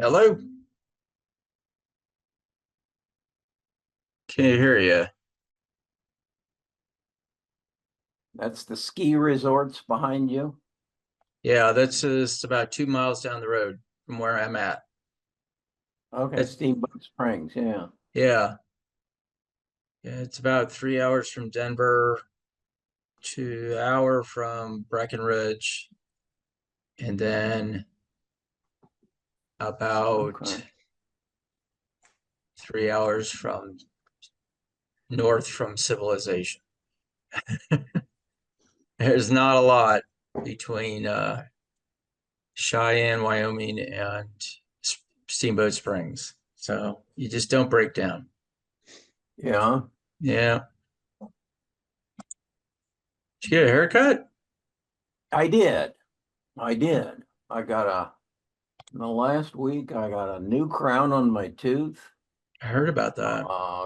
Hello, can you hear you? That's the ski resorts behind you? Yeah, that's just about 2 miles down the road from where I'm at. Okay, It, Steamboat Springs, yeah. yeah, yeah, it's about 3 hours from Denver, 2 hour from Breckenridge, and then about Okay. 3 hours from north from civilization. There's not a lot between Cheyenne, Wyoming, and Steamboat Springs, so you just don't break down. Yeah, Yeah, did you get a haircut? I did. I did. I got in the last week, I got a new crown on my tooth, I heard about that.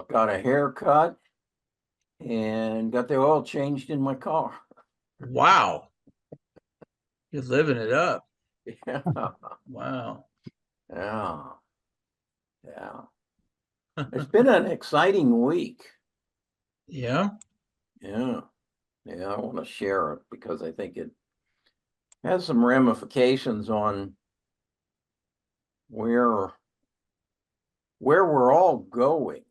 got a haircut, and got the oil changed in my car. Wow, you're living it up. Yeah, Wow. yeah, yeah. It's been an exciting week. Yeah, Yeah, yeah, I want to share it because I think it has some ramifications on where where we're all going.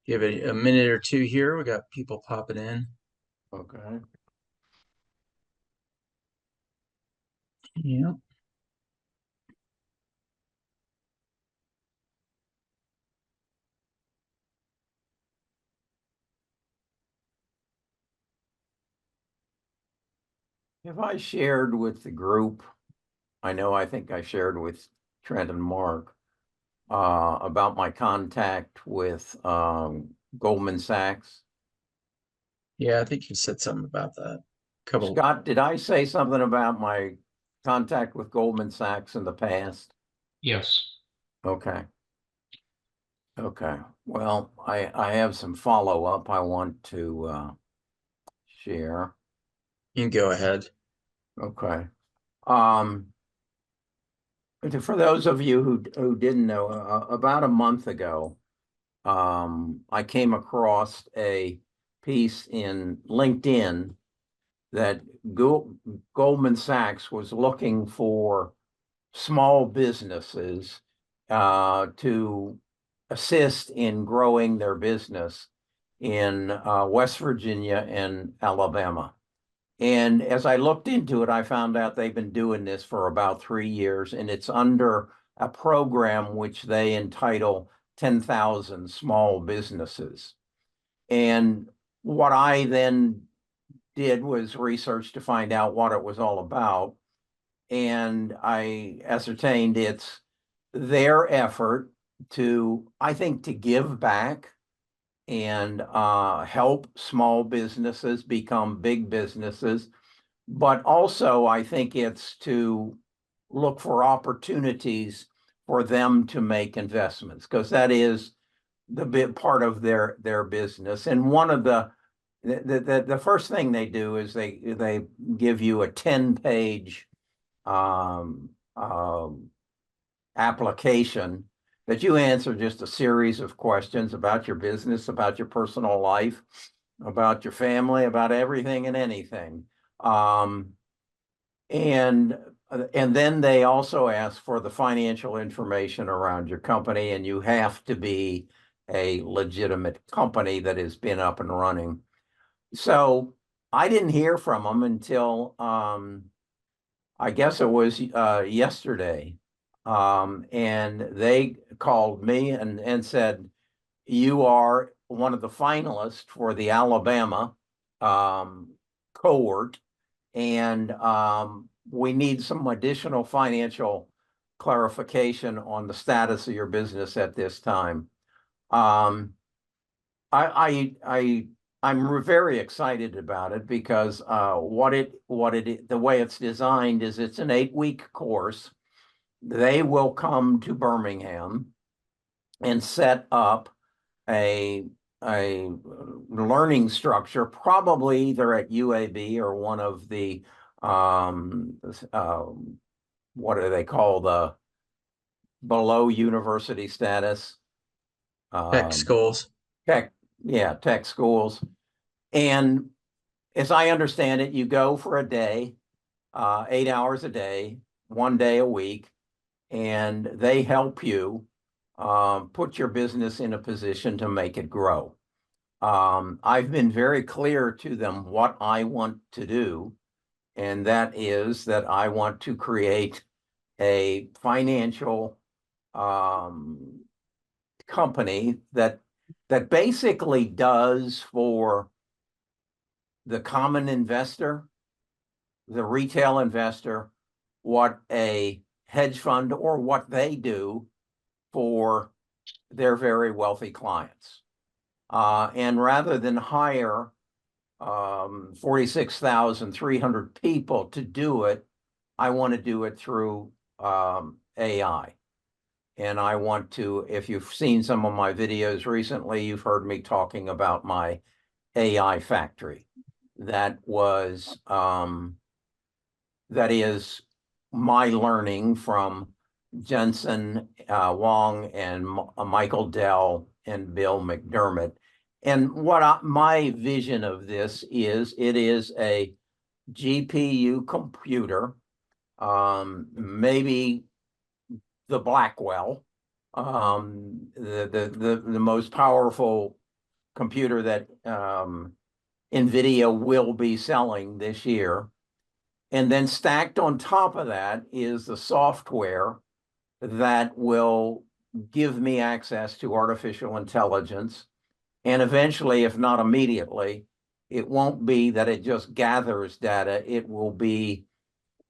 give it a minute or two here. We got people popping in. Okay. Yeah. Have I shared with the group? I think I shared with Trent and Mark about my contact with Goldman Sachs. Yeah, I think you said something about that. Couple. Scott, did I say something about my contact with Goldman Sachs in the past? Yes. Okay. Okay. Well, I have some follow-up I want to share. You can go ahead. Okay. Um, for those of you who didn't know, about a month ago, I came across a piece in LinkedIn that Goldman Sachs was looking for small businesses to assist in growing their business in West Virginia and Alabama. And as I looked into it, I found out they've been doing this for about 3 years, and it's under a program which they entitle 10,000 Small Businesses. And what I then did was research to find out what it was all about. And I ascertained it's their effort to, I think, to give back and help small businesses become big businesses. But also, I think it's to look for opportunities for them to make investments because that is the big part of their business. And one of the first thing they do is they give you a 10-page um, um, application that you answer just a series of questions about your business, about your personal life, about your family, about everything and anything. Um, and and then they also ask for the financial information around your company, and you have to be a legitimate company that has been up and running. So I didn't hear from them until I guess it was yesterday. And they called me and said, you are one of the finalists for the Alabama um, cohort, and we need some additional financial clarification on the status of your business at this time. Um, I'm very excited about it because the way it's designed is it's an 8-week course. They will come to Birmingham and set up a learning structure, probably either at UAB or one of the um, uh, what do they call the below university status Tech um, schools. tech, yeah, tech schools. And as I understand it, you go for a day, 8 hours a day, one day a week, and they help you put your business in a position to make it grow. I've been very clear to them what I want to do, and that is that I want to create a financial um, company that basically does for the common investor, the retail investor, what a hedge fund or what they do for their very wealthy clients. And rather than hire 46,300 people to do it, I want to do it through AI. And I want to, if you've seen some of my videos recently, you've heard me talking about my AI factory. That was, that is my learning from Jensen Wong and Michael Dell and Bill McDermott. And my vision of this is, it is a GPU computer, maybe the Blackwell, the most powerful computer that NVIDIA will be selling this year. And then stacked on top of that is the software that will give me access to artificial intelligence. And eventually, if not immediately, it won't be that it just gathers data. It will be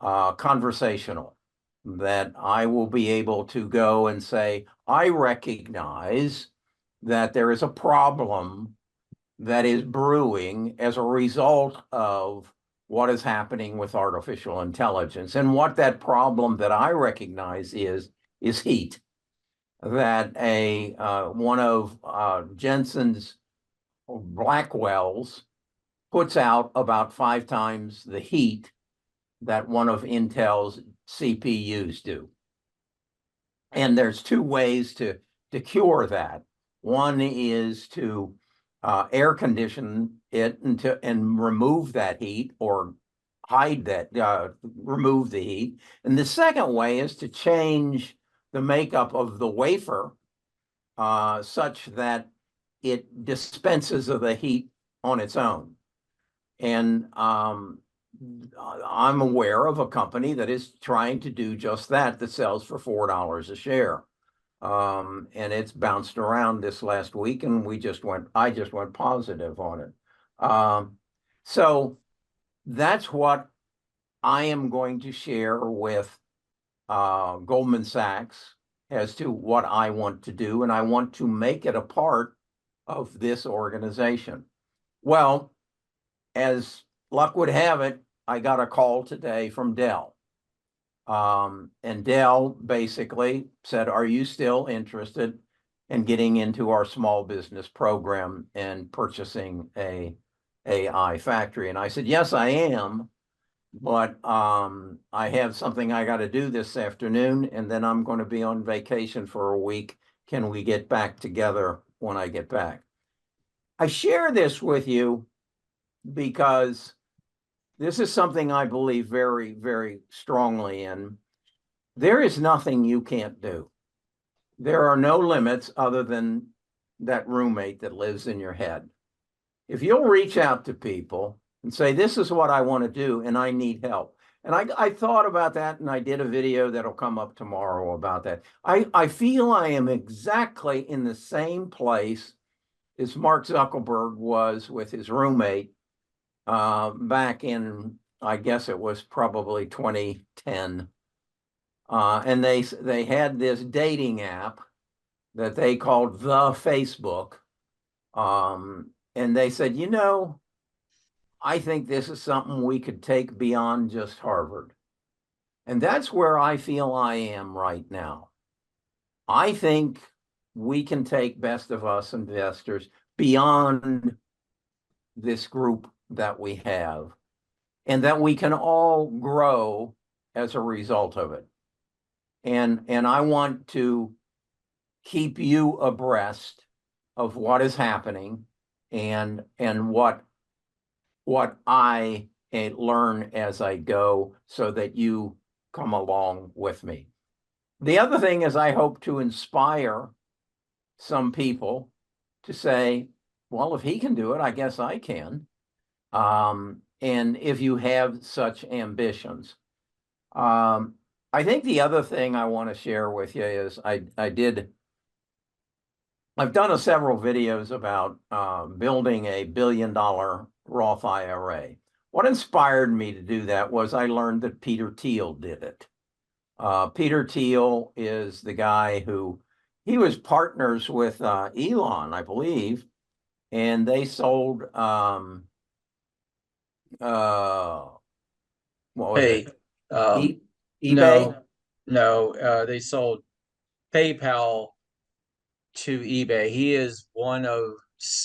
conversational, that I will be able to go and say, I recognize that there is a problem that is brewing as a result of what is happening with artificial intelligence. And what that problem that I recognize is heat. That one of Jensen's Blackwells puts out about 5 times the heat that one of Intel's CPUs do. And there's 2 ways to cure that. One is to air condition it and remove that heat, or hide that, remove the heat. And the second way is to change the makeup of the wafer such that it dispenses of the heat on its own. And I'm aware of a company that is trying to do just that, that sells for $4 a share. And it's bounced around this last week, and I just went positive on it. So that's what I am going to share with Goldman Sachs as to what I want to do, and I want to make it a part of this organization. Well, as luck would have it, I got a call today from Dell. And Dell basically said, are you still interested in getting into our small business program and purchasing a AI factory? And I said, yes, I am. But I have something I got to do this afternoon, and then I'm going to be on vacation for a week. Can we get back together when I get back? I share this with you because this is something I believe very, very strongly in. There is nothing you can't do. There are no limits other than that roommate that lives in your head. If you'll reach out to people and say, this is what I want to do and I need help. And I thought about that, and I did a video that'll come up tomorrow about that. I feel I am exactly in the same place as Mark Zuckerberg was with his roommate back in, I guess it was probably 2010. And they had this dating app that they called the Facebook. And they said, you know, I think this is something we could take beyond just Harvard. And that's where I feel I am right now. I think we can take best of us investors beyond this group that we have, and that we can all grow as a result of it. And I want to keep you abreast of what is happening and what I learn as I go, so that you come along with me. The other thing is, I hope to inspire some people to say, well, if he can do it, I guess I can. And if you have such ambitions. I think the other thing I want to share with you is I've done several videos about building a $1 billion Roth IRA. What inspired me to do that was I learned that Peter Thiel did it. Peter Thiel is the guy he was partners with Elon, I believe, and they sold what was Hey, it? um, eBay? they sold PayPal to eBay. He is one of,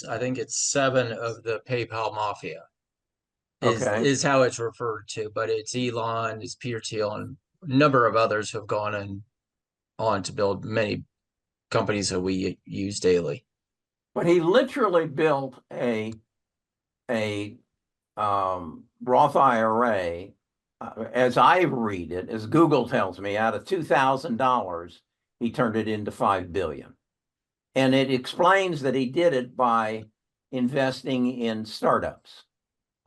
I think it's 7 of the PayPal mafia, Okay. is how it's referred to. But it's Elon, it's Peter Thiel, and a number of others who have gone on to build many companies that we use daily. But he literally built a Roth IRA, as I read it, as Google tells me, out of $2,000, he turned it into $5 billion. And it explains that he did it by investing in startups.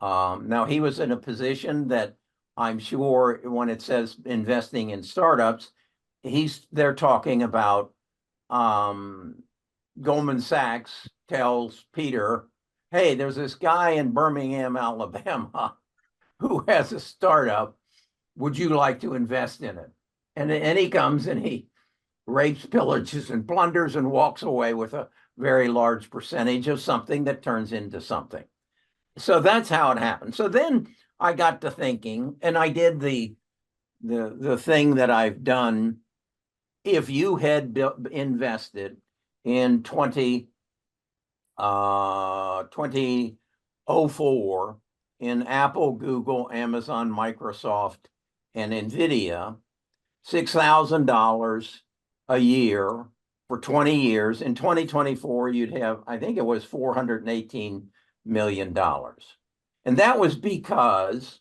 Now, he was in a position that I'm sure when it says investing in startups, they're talking about Goldman Sachs tells Peter, hey, there's this guy in Birmingham, Alabama, who has a startup. Would you like to invest in it? And he comes and he rapes, pillages, and plunders and walks away with a very large percentage of something that turns into something. So that's how it happened. So then I got to thinking, and I did the thing that I've done. If you had invested in 2004 in Apple, Google, Amazon, Microsoft, and NVIDIA, $6,000 a year for 20 years. In 2024, you'd have, I think it was $418 million. And that was because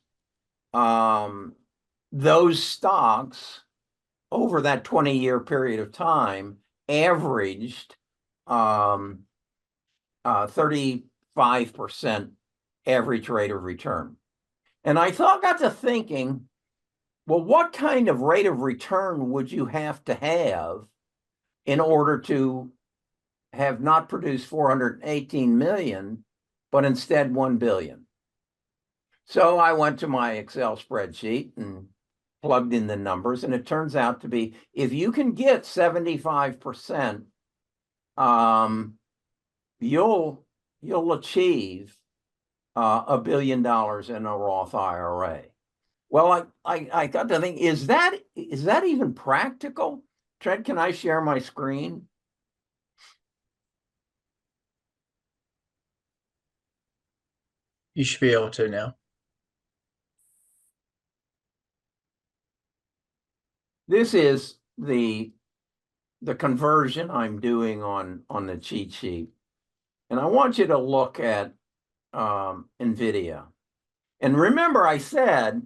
those stocks over that 20-year period of time averaged 35% average rate of return. And I got to thinking, well, what kind of rate of return would you have to have in order to have not produced 418 million, but instead 1 billion? So I went to my Excel spreadsheet and plugged in the numbers, and it turns out to be, if you can get 75%, you'll achieve $1 billion in a Roth IRA. Well, I got to think, is that even practical? Trent, can I share my screen? You should be able to now. This is the conversion I'm doing on the cheat sheet. And I want you to look at NVIDIA. And remember, I said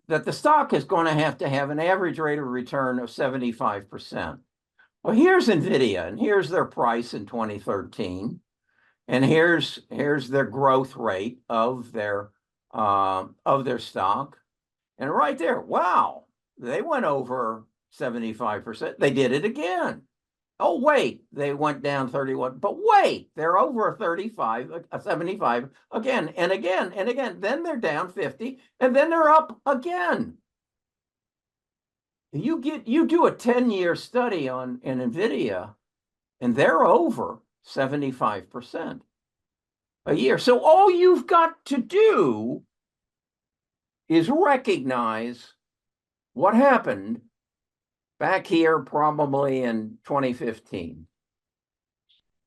that the stock is going to have an average rate of return of 75%. Well, here's NVIDIA, and here's their price in 2013. And here's their growth rate of their stock. And right there, wow, they went over 75%. They did it again. Oh, wait, they went down 31, but wait, they're over 35, 75 again and again and again. Then they're down 50, and then they're up again. You do a 10-year study in NVIDIA, and they're over 75% a year. So all you've got to do is recognize what happened back here probably in 2015.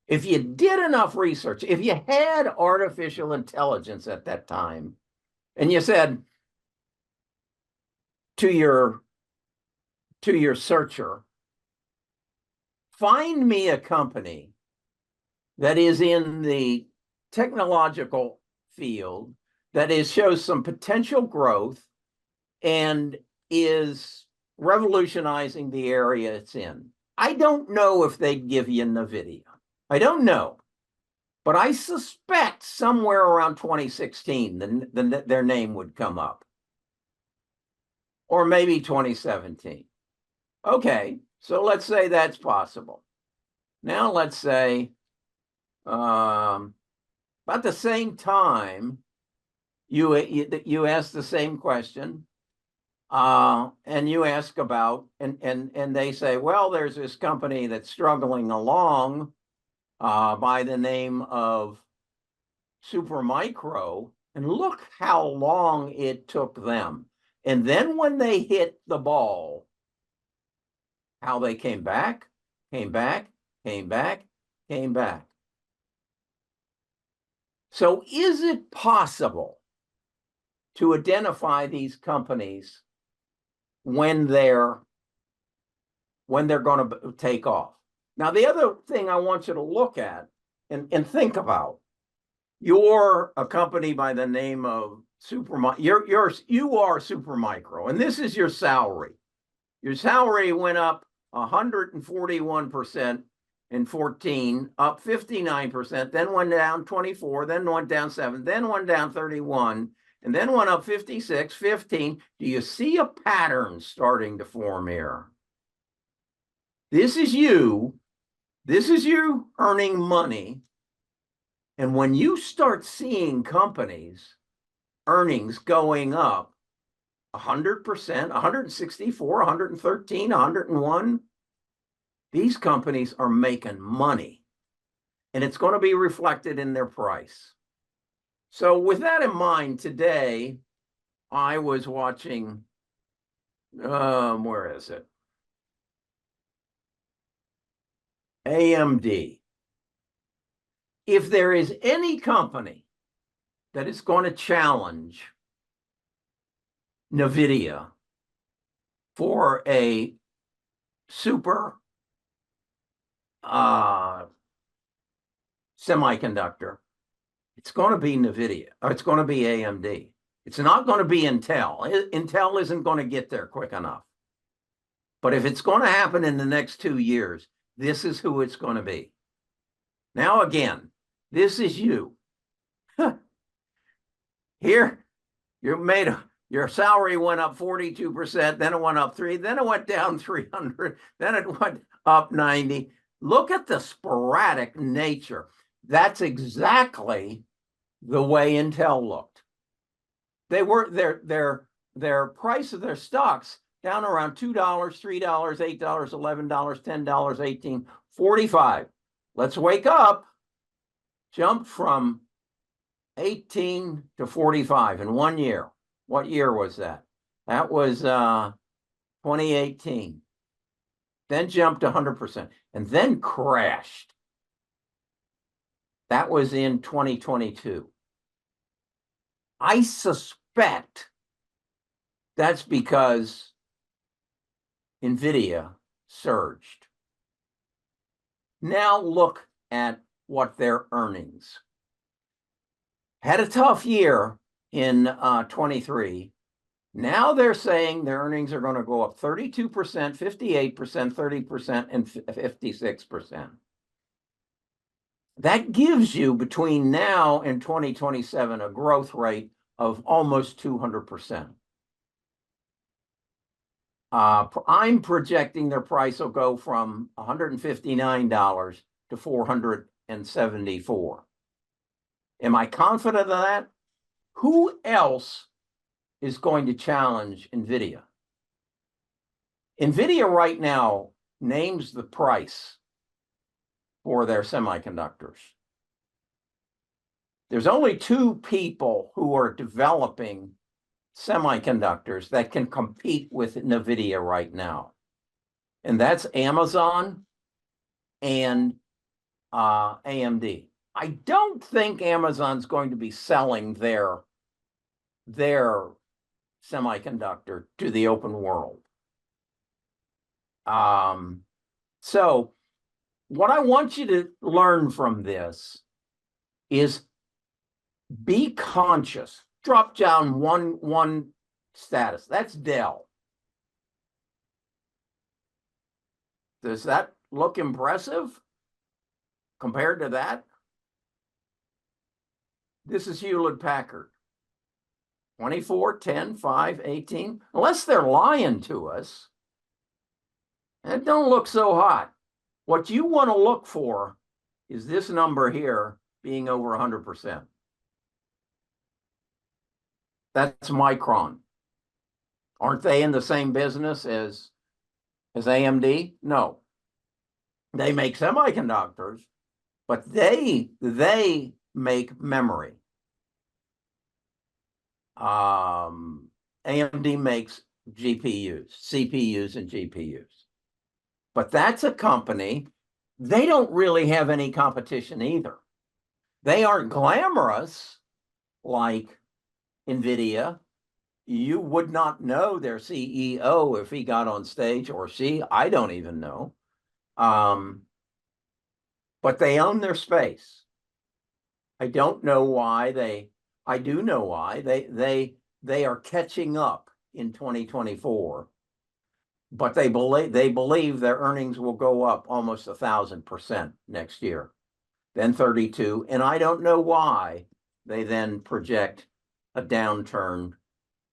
If you did enough research, if you had artificial intelligence at that time, and you said to your searcher, find me a company that is in the technological field that shows some potential growth and is revolutionizing the area it's in. I don't know if they'd give you NVIDIA. I don't know. But I suspect somewhere around 2016, their name would come up. Or maybe 2017. Okay, so let's say that's possible. Now let's say about the same time, you ask the same question, and you ask about, and they say, well, there's this company that's struggling along by the name of Supermicro, and look how long it took them. And then when they hit the ball, how they came back, came back, came back, came back. So is it possible to identify these companies when they're going to take off? Now, the other thing I want you to look at and think about, you're a company by the name of you are Supermicro, and this is your salary. Your salary went up 141% in 14, up 59%, then went down 24, then went down 7, then went down 31, and then went up 56, 15. Do you see a pattern starting to form here? This is you earning money. And when you start seeing companies' earnings going up 100%, 164, 113, 101, these companies are making money. And it's going to be reflected in their price. So with that in mind, today, I was watching, where is it? AMD. If there is any company that is going to challenge NVIDIA for a super semiconductor, it's going to be NVIDIA, or it's going to be AMD. It's not going to be Intel. Intel isn't going to get there quick enough. But if it's going to happen in the next 2 years, this is who it's going to be. Now, again, this is you. Here, your salary went up 42%, then it went up 3, then it went down 300, then it went up 90. Look at the sporadic nature. That's exactly the way Intel looked. They were their price of their stocks down around $2, $3, $8, $11, $10, $18, $45. Let's wake up. Jumped from 18 to 45 in 1 year. What year was that? That was 2018. Then jumped 100% and then crashed. That was in 2022. I suspect that's because NVIDIA surged. Now look at what their earnings. Had a tough year in 23. Now they're saying their earnings are going to go up 32%, 58%, 30%, and 56%. That gives you between now and 2027 a growth rate of almost 200%. I'm projecting their price will go from $159 to $474. Am I confident of that? Who else is going to challenge NVIDIA? NVIDIA right now names the price for their semiconductors. There's only 2 people who are developing semiconductors that can compete with NVIDIA right now. And that's Amazon and AMD. I don't think Amazon's going to be selling their semiconductor to the open world. So what I want you to learn from this is be conscious. Drop down one status. That's Dell. Does that look impressive compared to that? This is Hewlett Packard. 24, 10, 5, 18. Unless they're lying to us, it don't look so hot. What you want to look for is this number here being over 100%. That's Micron. Aren't they in the same business as AMD? No. They make semiconductors, but they make memory. AMD makes GPUs, CPUs, and GPUs. But that's a company, they don't really have any competition either. They aren't glamorous like NVIDIA. You would not know their CEO if he got on stage, or she, I don't even know. But they own their space. I don't know why I do know why. They are catching up in 2024. But they believe their earnings will go up almost 1,000% next year, then 32. And I don't know why they then project a downturn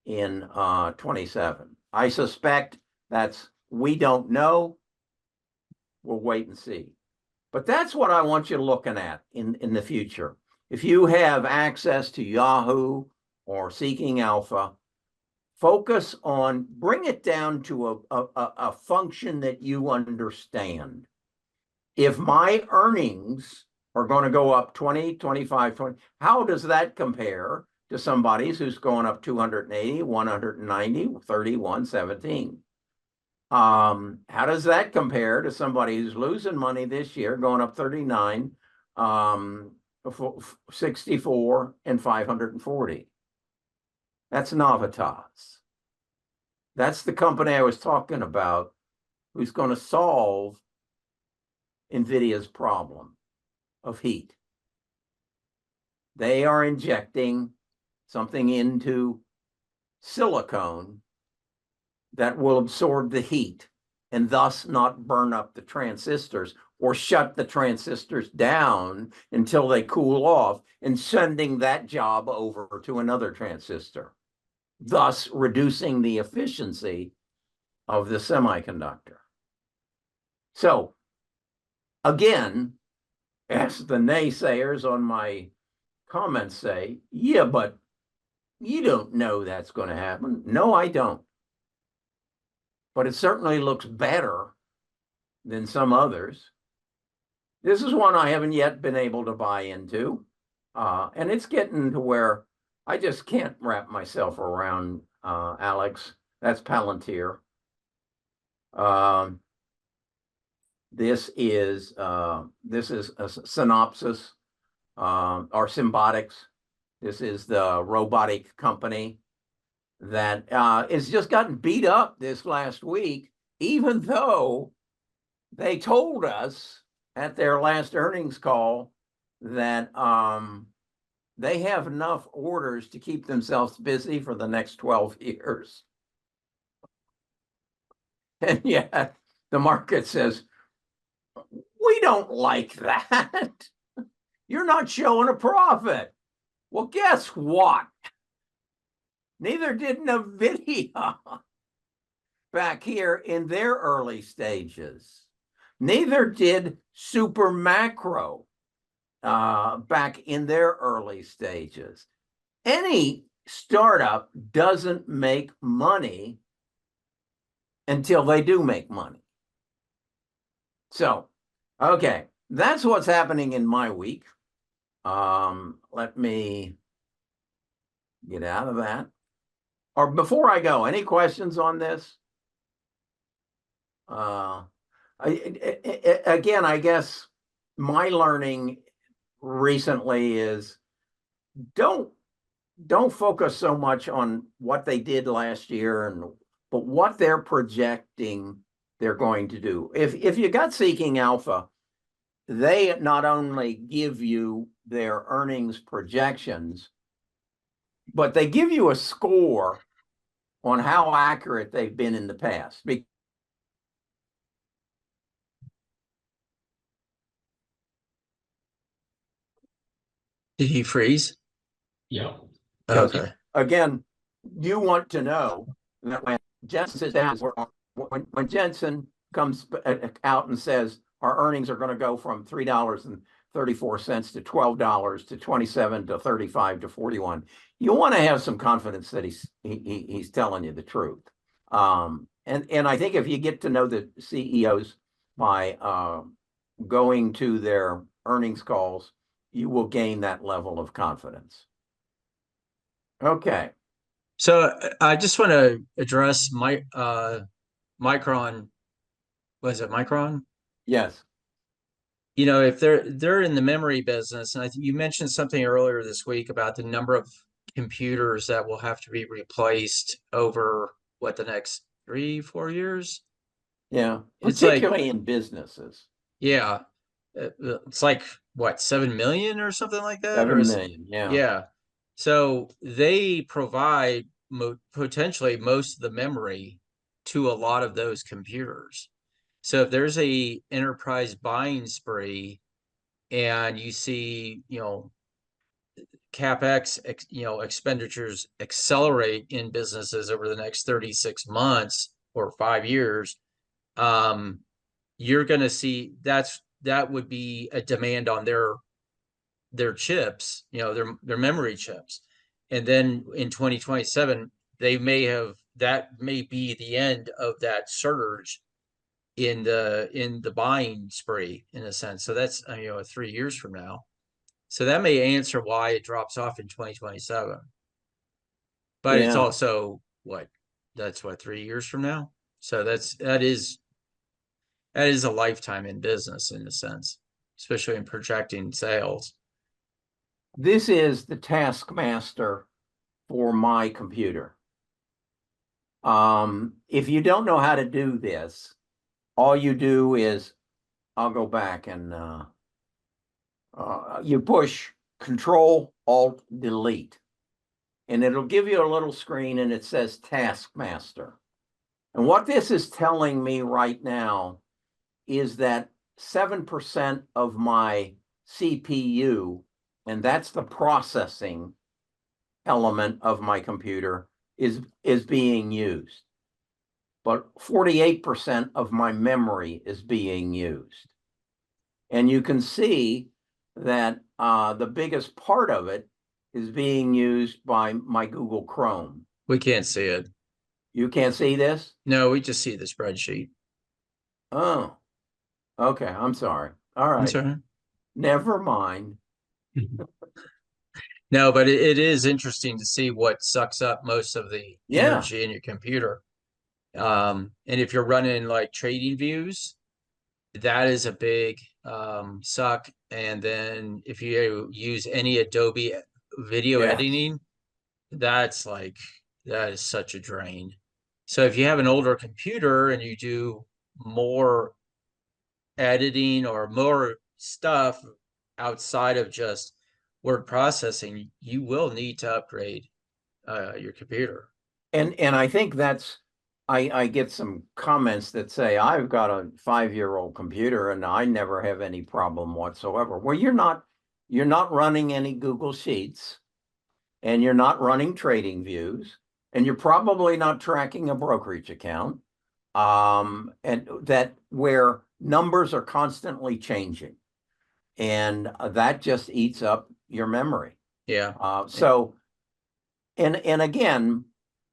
in 27. I suspect we don't know. We'll wait and see. But that's what I want you looking at in the future. If you have access to Yahoo or Seeking Alpha, focus on, bring it down to a function that you understand. If my earnings are going to go up 20, 25, 20, how does that compare to somebody's who's going up 280, 190, 31, 17? How does that compare to somebody who's losing money this year, going up 39, 64, and 540? That's Navitas. That's the company I was talking about who's going to solve NVIDIA's problem of heat. They are injecting something into silicone that will absorb the heat and thus not burn up the transistors or shut the transistors down until they cool off, and sending that job over to another transistor, thus reducing the efficiency of the semiconductor. So again, as the naysayers on my comments say, yeah, but you don't know that's going to happen. No, I don't. But it certainly looks better than some others. This is one I haven't yet been able to buy into. And it's getting to where I just can't wrap myself around, Alex. That's Palantir. This is a Synopsys, or Symbotics. This is the robotic company that has just gotten beat up this last week, even though they told us at their last earnings call that they have enough orders to keep themselves busy for the next 12 years. And yet the market says, we don't like that. You're not showing a profit. Well, guess what? Neither did NVIDIA back here in their early stages. Neither did Supermacro back in their early stages. Any startup doesn't make money until they do make money. So, okay, that's what's happening in my week. Let me get out of that. Or before I go, any questions on this? Again, I guess my learning recently is don't don't focus so much on what they did last year but what they're projecting they're going to do. If you got Seeking Alpha, they not only give you their earnings projections, but they give you a score on how accurate they've been in the past. Did he freeze? Yeah. Because Okay. again, you want to know that when Jensen sits down, when Jensen comes out and says our earnings are going to go from $3.34 to $12 to 27 to 35 to 41, you want to have some confidence that he's telling you the truth. And I think if you get to know the CEOs by going to their earnings calls, you will gain that level of confidence. Okay. So I just want to address Micron. Was it Micron? Yes. You know, if they're in the memory business, and I think you mentioned something earlier this week about the number of computers that will have to be replaced over what the next 3, 4 years. Yeah. It's like, Particularly in businesses. yeah, it's like what, 7 million or something like that, or 7 is million. Yeah. yeah. So they provide potentially most of the memory to a lot of those computers. So if there's a enterprise buying spree and you see, CapEx, expenditures accelerate in businesses over the next 36 months or 5 years, um, you're going to see that would be a demand on their chips, their memory chips. And then in 2027, that may be the end of that surge in the buying spree, in a sense. So that's 3 years from now. So that may answer why it drops off in 2027. But it's Yeah. also that's 3 years from now. So that is a lifetime in business, in a sense, especially in projecting sales. This is the taskmaster for my computer. If you don't know how to do this, all you do is I'll go back and you push Control Alt Delete, and it'll give you a little screen and it says Taskmaster. And what this is telling me right now is that 7% of my CPU, and that's the processing element of my computer, is being used. But 48% of my memory is being used. And you can see that the biggest part of it is being used by my Google Chrome. We can't see it. You can't see this? No, we just see the spreadsheet. Oh, okay. I'm sorry. All I'm right. sorry. Never mind. No, but it is interesting to see what sucks up most of the Yeah. energy in your computer. And if you're running like trading views, that is a big suck. And then if you use any Adobe video Yes. editing, that is such a drain. So if you have an older computer and you do more editing or more stuff outside of just word processing, you will need to upgrade your computer. And I think I get some comments that say I've got a 5-year-old computer and I never have any problem whatsoever. Well, you're not running any Google Sheets, and you're not running trading views, and you're probably not tracking a brokerage account. And that where numbers are constantly changing, and that just eats up your memory. Yeah. And again,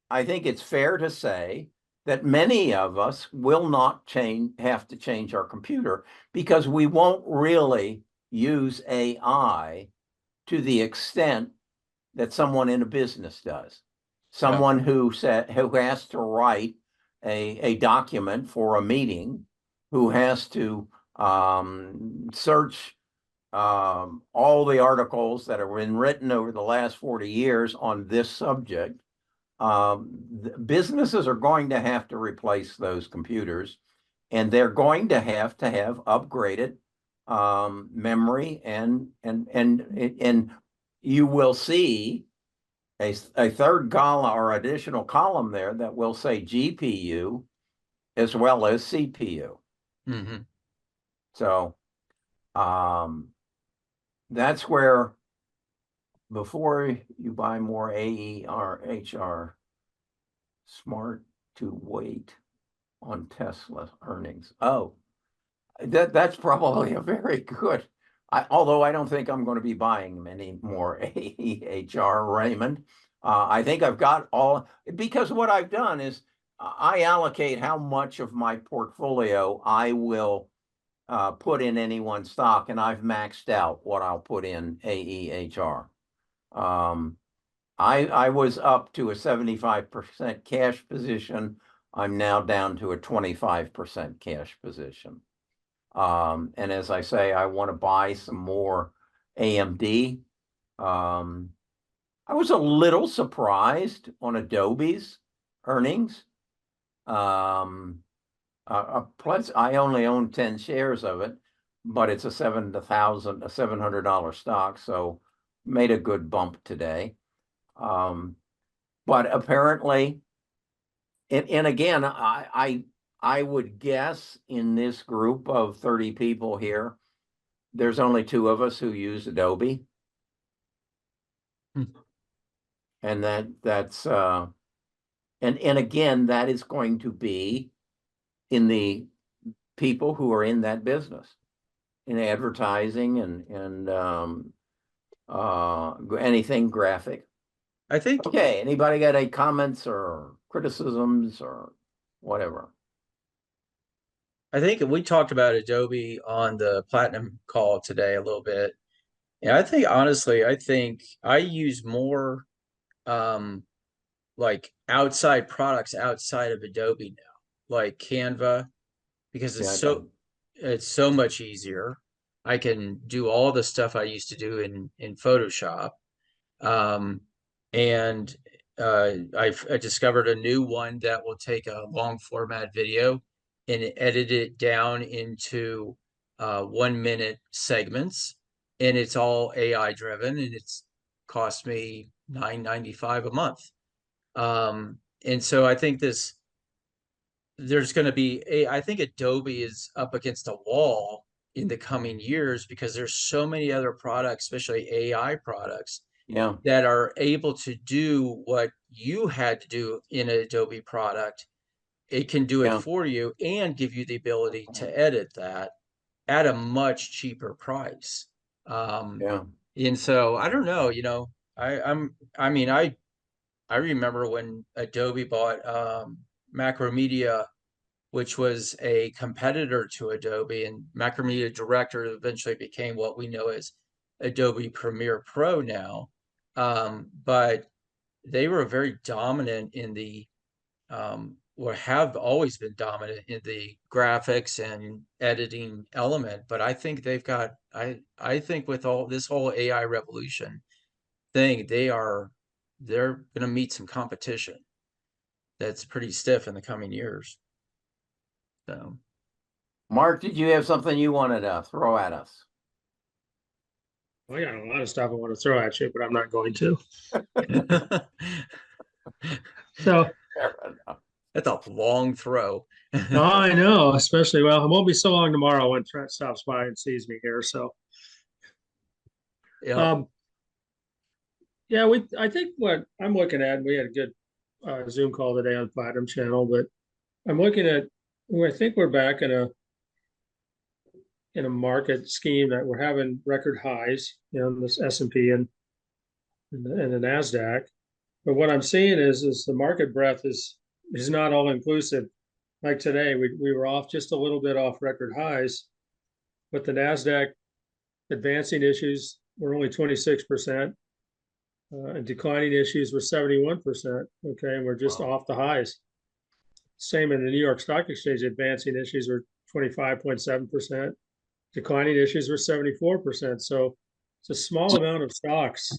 I think it's fair to say that many of us will not have to change our computer because we won't really use AI to the extent that someone in a business does. Someone who has to write a document for a meeting, who has to search all the articles that have been written over the last 40 years on this subject. Businesses are going to have to replace those computers, and they're going to have upgraded memory, and you will see a third column or additional column there that will say GPU as well as CPU. Mhm. So that's where, before you buy more AER smart to wait on Tesla earnings. Oh, that's probably a very good. Although I don't think I'm going to be buying many more AEHR, Raymond. I think I've got all, because what I've done is I allocate how much of my portfolio I will put in any one stock, and I've maxed out what I'll put in AEHR. I was up to a 75% cash position. I'm now down to a 25% cash position. And as I say, I want to buy some more AMD. I was a little surprised on Adobe's earnings. Plus, I only own 10 shares of it, but it's a $700 stock, so made a good bump today. But apparently, and again, I would guess in this group of 30 people here, there's only two of us who use Adobe. Hmm. And that's and again, that is going to be in the people who are in that business, in advertising and anything graphic. I think Okay, anybody got any comments or criticisms or whatever? I think we talked about Adobe on the Platinum call today a little bit. And I think honestly, I think I use more um like outside products outside of Adobe now, like Canva, because Yeah, it's so much easier. I can do all the stuff I used to do in Photoshop. Um, and I discovered a new one that will take a long format video and edit it down into 1 minute segments, and it's all AI driven, and it's cost me $9.95 a month. And so I think there's going to be I think Adobe is up against a wall in the coming years because there's so many other products, especially AI products, yeah, that are able to do what you had to do in an Adobe product. It can do it yeah, for you and give you the ability to edit that at a much cheaper price. Um, yeah, and so I don't know, I mean, I remember when Adobe bought Macromedia, which was a competitor to Adobe, and Macromedia Director eventually became what we know as Adobe Premiere Pro now. But they were very dominant in the or have always been dominant in the graphics and editing element. But I think they've got I think with all this whole AI revolution thing, they're going to meet some competition that's pretty stiff in the coming years. So Mark, did you have something you wanted to throw at us? I got a lot of stuff I want to throw at you, but I'm not going to. So, Fair enough. that's a long throw. no, I know, especially, well, it won't be so long tomorrow when Trent stops by and sees me here. So, Yep. um, yeah, I think what I'm looking at, we had a good Zoom call today on Platinum Channel, but I'm looking at, I think we're back in a market scheme that we're having record highs, this S&P and the NASDAQ. But what I'm seeing is the market breadth is not all inclusive. Like today, we were off just a little bit off record highs, but the NASDAQ advancing issues were only 26%, and declining issues were 71%. Okay, and we're just Wow. off the highs. Same in the New York Stock Exchange, advancing issues were 25.7%, Declining issues were 74%. So it's a small amount of stocks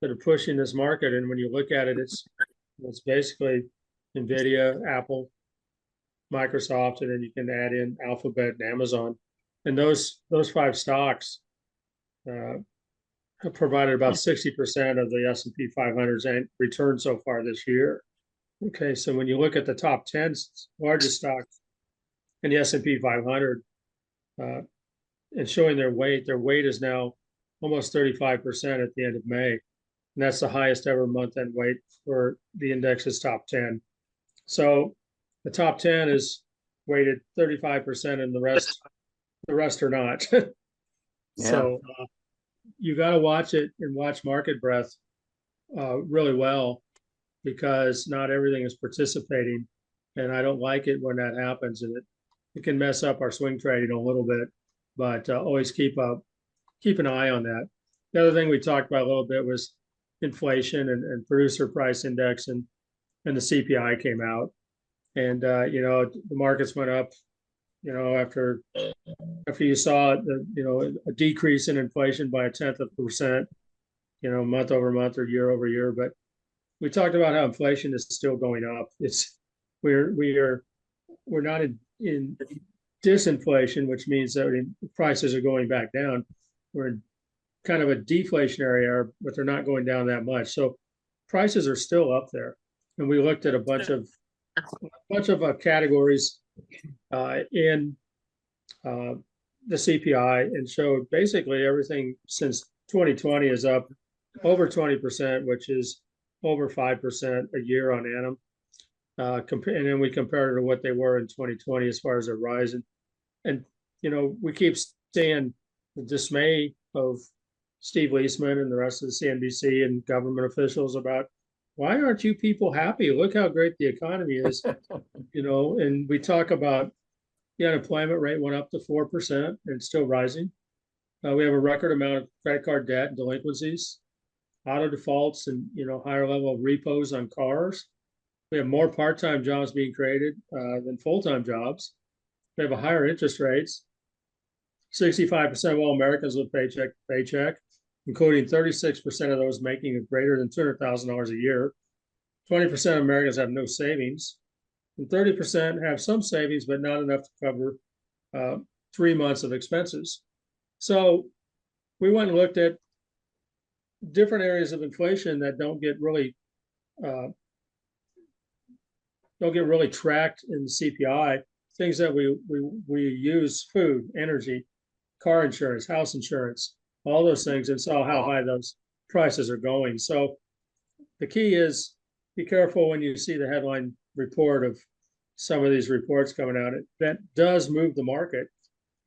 that are pushing this market. And when you look at it, it's basically NVIDIA, Apple, Microsoft, and then you can add in Alphabet and Amazon. And those five stocks have provided about 60% of the S&P 500's return so far this year. Okay, so when you look at the top 10 largest stocks in the S&P 500 and showing their weight is now almost 35% at the end of May. And that's the highest ever month-end weight for the index's top 10. So the top 10 is weighted 35% and the rest are not. So you got to watch it and watch market breadth really well, because not everything is participating. And I don't like it when that happens, and it can mess up our swing trading a little bit, but always keep an eye on that. The other thing we talked about a little bit was inflation and producer price index, and the CPI came out, and the markets went up, after you saw a decrease in inflation by 0.1%, month over month or year over year. But we talked about how inflation is still going up. We're not in disinflation, which means that prices are going back down. We're in kind of a deflationary era, but they're not going down that much. So prices are still up there. And we looked at a bunch of categories in the CPI and showed basically everything since 2020 is up over 20%, which is over 5% a year on annum. And then we compared it to what they were in 2020 as far as their rise. And we keep seeing the dismay of Steve Leisman and the rest of the CNBC and government officials about, why aren't you people happy? Look how great the economy is. And we talk about the unemployment rate went up to 4% and it's still rising. We have a record amount of credit card debt and delinquencies, auto defaults, and higher level of repos on cars. We have more part-time jobs being created than full-time jobs. We have a higher interest rates. 65% of all Americans live paycheck to paycheck, including 36% of those making greater than $200,000 a year. 20% of Americans have no savings, and 30% have some savings, but not enough to cover 3 months of expenses. So we went and looked at different areas of inflation that don't get really tracked in the CPI. Things that we use: food, energy, car insurance, house insurance, all those things, and saw how high those prices are going. So the key is, be careful when you see the headline report of some of these reports coming out. That does move the market,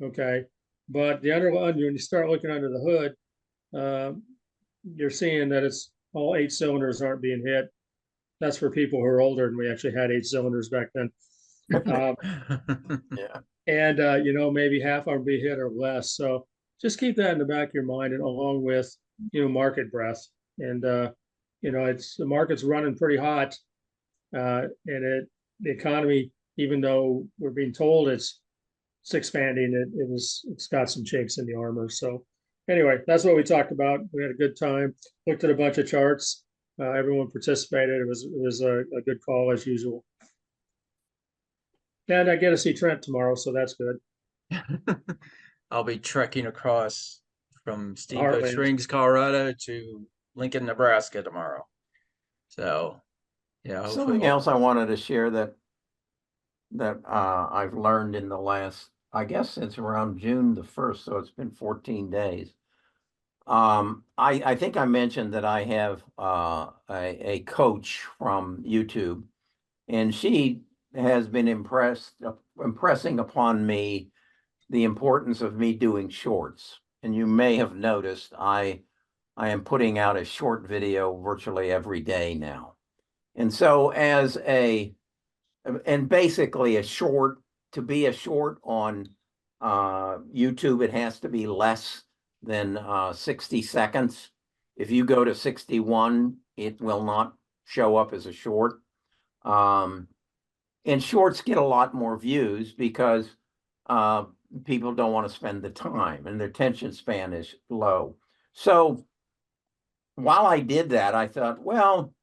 okay? But when you start looking under the hood, you're seeing that it's all 8 cylinders aren't being hit. That's for people who are older, and we actually had 8 cylinders back then. And maybe half are being hit or less. So just keep that in the back of your mind, and along with market breadth. And the market's running pretty hot, and the economy, even though we're being told it's expanding, it's got some chinks in the armor. So anyway, that's what we talked about. We had a good time. Looked at a bunch of charts. Everyone participated. It was a good call as usual. And I get to see Trent tomorrow, so that's good. I'll be trekking across from Steamboat Heartland. Springs, Colorado to Lincoln, Nebraska tomorrow. So, Something else I wanted to share that I've learned in the last, I guess it's around June the 1st, so it's been 14 days. I think I mentioned that I have a coach from YouTube, and she has been impressing upon me the importance of me doing shorts. And you may have noticed I am putting out a short video virtually every day now. And so basically to be a short on YouTube, it has to be less than 60 seconds. If you go to 61, it will not show up as a short. And shorts get a lot more views because people don't want to spend the time and their attention span is low. So while I did that, I thought, well,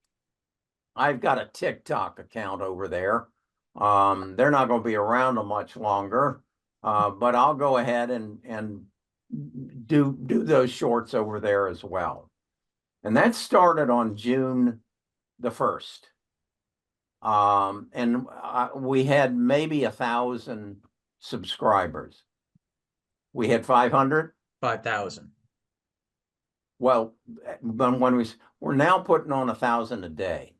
I've got a TikTok account over there. They're not going to be around much longer, but I'll go ahead and do those shorts over there as well. And that started on June the 1st. And we had maybe 1,000 subscribers. We had 500. 5,000. Well, when we're now putting on 1,000 a day.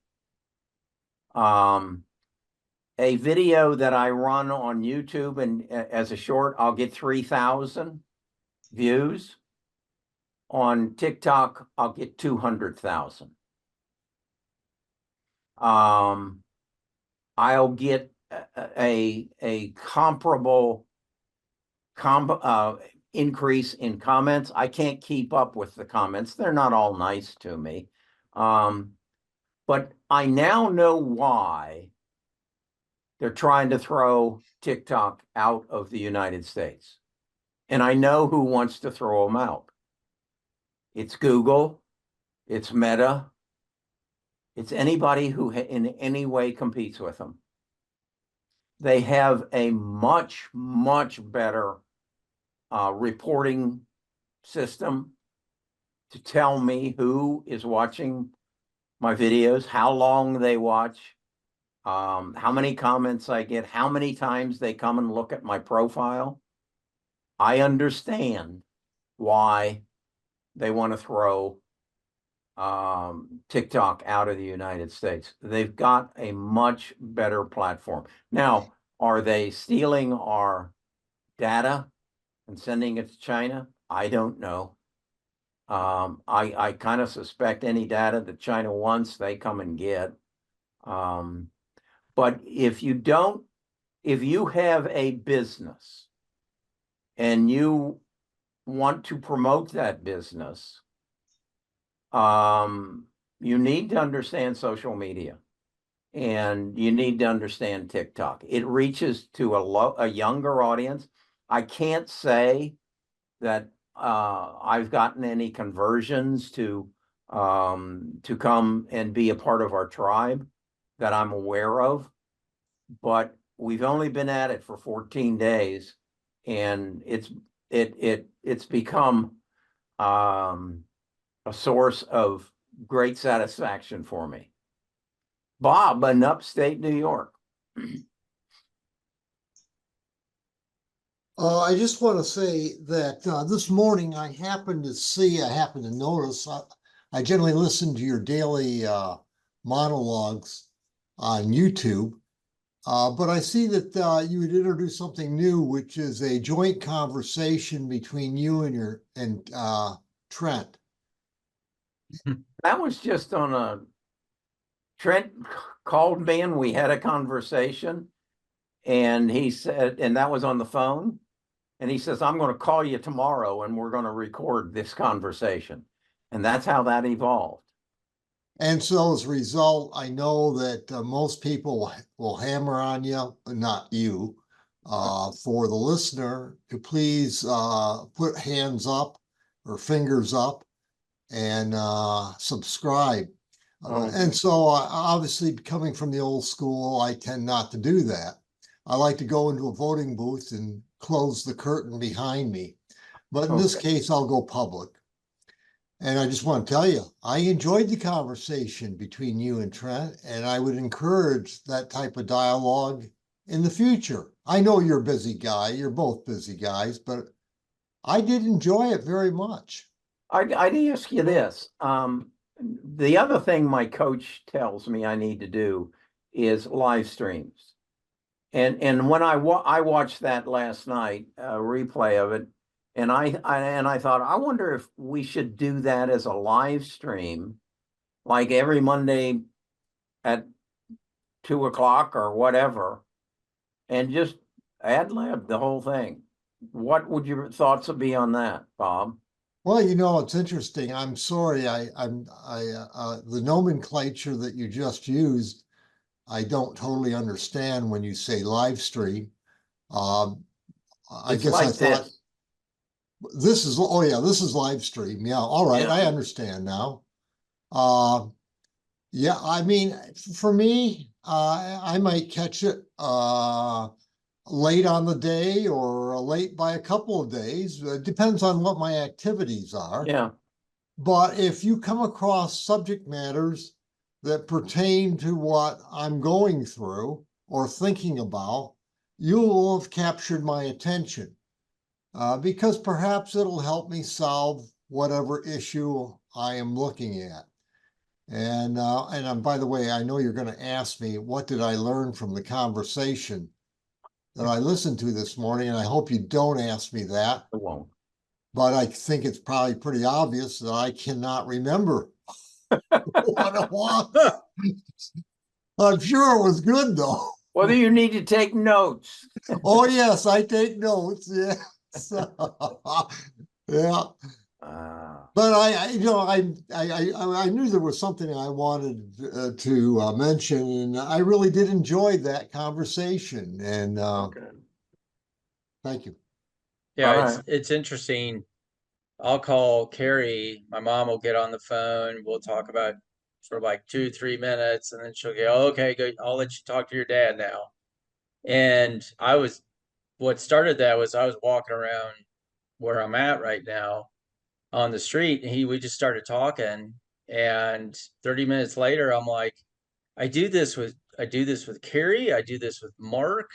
A video that I run on YouTube and as a short, I'll get 3,000 views. On TikTok, I'll get 200,000. I'll get a comparable increase in comments. I can't keep up with the comments. They're not all nice to me. But I now know why they're trying to throw TikTok out of the United States. And I know who wants to throw them out. It's Google, it's Meta, it's anybody who in any way competes with them. They have a much, much better reporting system to tell me who is watching my videos, how long they watch, how many comments I get, how many times they come and look at my profile. I understand why they want to throw TikTok out of the United States. They've got a much better platform. Now, are they stealing our data and sending it to China? I don't know. I kind of suspect any data that China wants, they come and get. But if you have a business and you want to promote that business, you need to understand social media and you need to understand TikTok. It reaches to a younger audience. I can't say that I've gotten any conversions to come and be a part of our tribe that I'm aware of, but we've only been at it for 14 days and it's become a source of great satisfaction for me. Bob in upstate New York. I just want to say that this morning I happened to notice, I generally listen to your daily monologues on YouTube, but I see that you had introduced something new, which is a joint conversation between you and Trent. That was just on Trent called me and we had a conversation and he said, and that was on the phone. And he says, I'm going to call you tomorrow and we're going to record this conversation. And that's how that evolved. And so as a result, I know that most people will hammer on you, not you, for the listener to please put hands up or fingers up and subscribe. And so obviously coming from the old school, I tend not to do that. I like to go into a voting booth and close the curtain behind me. But in this case, I'll go public. And I just want to tell you, I enjoyed the conversation between you and Trent, and I would encourage that type of dialogue in the future. I know you're a busy guy. You're both busy guys, but I did enjoy it very much. I'd ask you this. The other thing my coach tells me I need to do is live streams. And when I watched that last night, a replay of it, and I thought, I wonder if we should do that as a live stream, like every Monday at 2 o'clock or whatever, and just ad lib the whole thing. What would your thoughts be on that, Bob? Well, you know, it's interesting. I'm sorry, the nomenclature that you just used, I don't totally understand when you say live stream. I It's guess I like thought this. this is, oh yeah, this is live stream. Yeah, all right, Yeah. I understand now. Uh, yeah, I mean, for me, I might catch it late on the day or late by a couple of days. It depends on what my activities are. Yeah. But if you come across subject matters that pertain to what I'm going through or thinking about, you will have captured my attention because perhaps it'll help me solve whatever issue I am looking at. And by the way, I know you're going to ask me, what did I learn from the conversation that I listened to this morning? And I hope you don't ask me that, It won't. but I think it's probably pretty obvious that I cannot remember what it was. I'm sure it was good though. Whether you need to take notes. Oh yes, I take notes. Yes. Yeah. But I knew there was something I wanted to mention, and I really did enjoy that conversation. And Okay. thank you. Yeah, All it's right. it's interesting. I'll call Kerry. My mom will get on the phone. We'll talk about for like 2, 3 minutes, and then she'll go, "Oh, okay, good. I'll let you talk to your dad now." And what started that was I was walking around where I'm at right now on the street, and we just started talking. And 30 minutes later, I'm like, I do this with Kerry. I do this with Mark,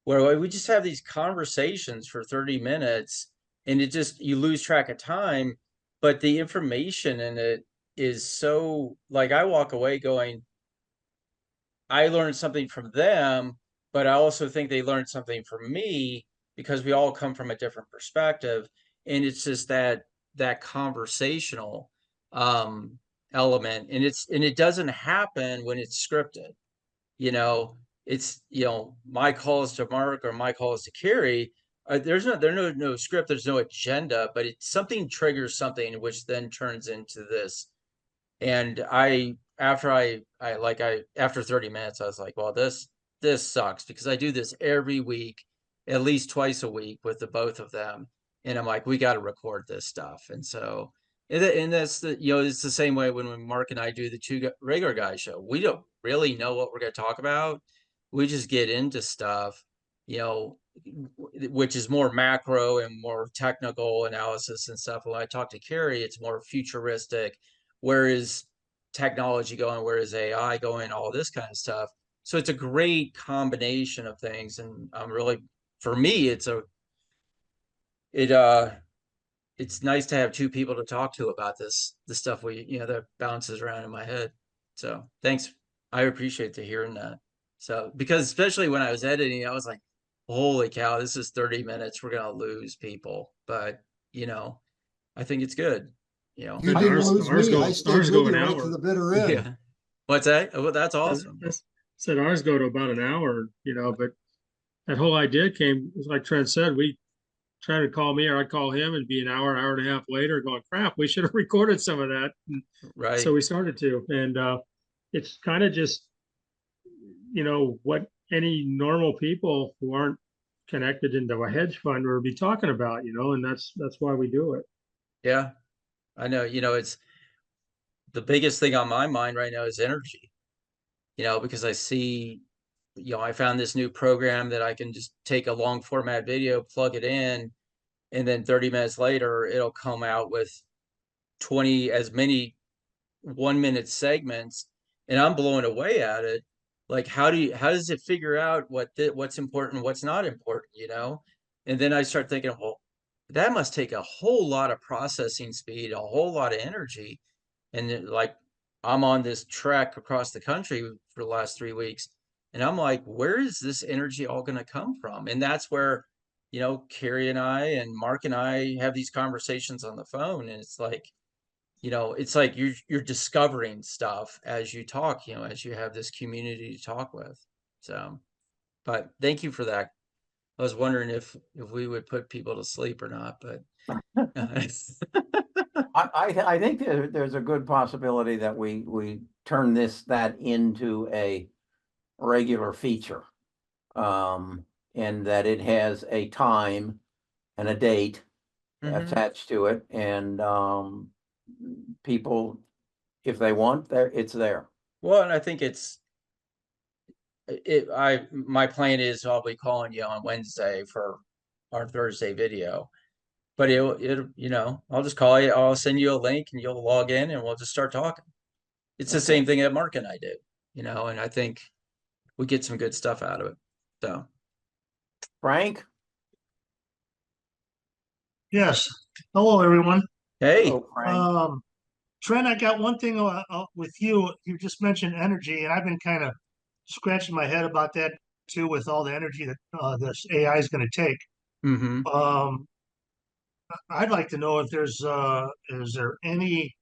where we just have these conversations for 30 minutes and you lose track of time, but the information in it is so, like, I walk away going, I learned something from them, but I also think they learned something from me because we all come from a different perspective. And it's just that conversational um element, and it doesn't happen when it's scripted. You know, it's, my calls to Mark or my calls to Kerry. No script, there's no agenda, but it's something triggers something, which then turns into this. And after 30 minutes, I was like, well, this sucks because I do this every week, at least twice a week with the both of them. And I'm like, we got to record this stuff. And so, and that's it's the same way when Mark and I do the regular guy show. We don't really know what we're going to talk about. We just get into stuff, you know, which is more macro and more technical analysis and stuff. When I talk to Kerry, it's more futuristic. Where is technology going? Where is AI going? All this kind of stuff. So it's a great combination of things. And I'm really, for me, it's nice to have two people to talk to about the stuff that bounces around in my head. So thanks. I appreciate the hearing that. So, because especially when I was editing, I was like, holy cow, this is 30 minutes. We're going to lose people. But, I think it's good. You didn't lose me. I stayed ours with go an you right to hour. the bitter end. Yeah. What's that? Oh, that's awesome. Said ours go to about an hour, but that whole idea came, like Trent said, we tried to call me or I'd call him and be an hour and a half later going, crap, we should have recorded some of that. And Right. so we started to, and it's kind of just, what any normal people who aren't connected into a hedge fund would be talking about, and that's why we do it. Yeah. I know, it's the biggest thing on my mind right now is energy, because I see, I found this new program that I can just take a long format video, plug it in, and then 30 minutes later, it'll come out with 20 as many 1 minute segments, and I'm blowing away at it. Like, how does it figure out what's important, what's not important, And then I start thinking, well, that must take a whole lot of processing speed, a whole lot of energy. And like, I'm on this trek across the country for the last 3 weeks, and I'm like, where is this energy all going to come from? And that's where, Kerry and I and Mark and I have these conversations on the phone, and it's like, it's like you're discovering stuff as you talk, as you have this community to talk with. So, but thank you for that. I was wondering if we would put people to sleep or not, but I think there's a good possibility that we turn that into a regular feature. and that it has a time and a date Mhm. attached to it, and people, if they want, it's there. Well, and I think my plan is I'll be calling you on Wednesday for our Thursday video. But I'll just call you, I'll send you a link and you'll log in and we'll just start talking. It's the Okay. same thing that Mark and I do, and I think we get some good stuff out of it. So, Frank? Yes. Hello, everyone. hey, Hello, Frank. Trent, I got one thing with you. You just mentioned energy, and I've been kind of scratching my head about that too, with all the energy that this AI is going to take. mm-hmm. Um, I'd like to know if is there any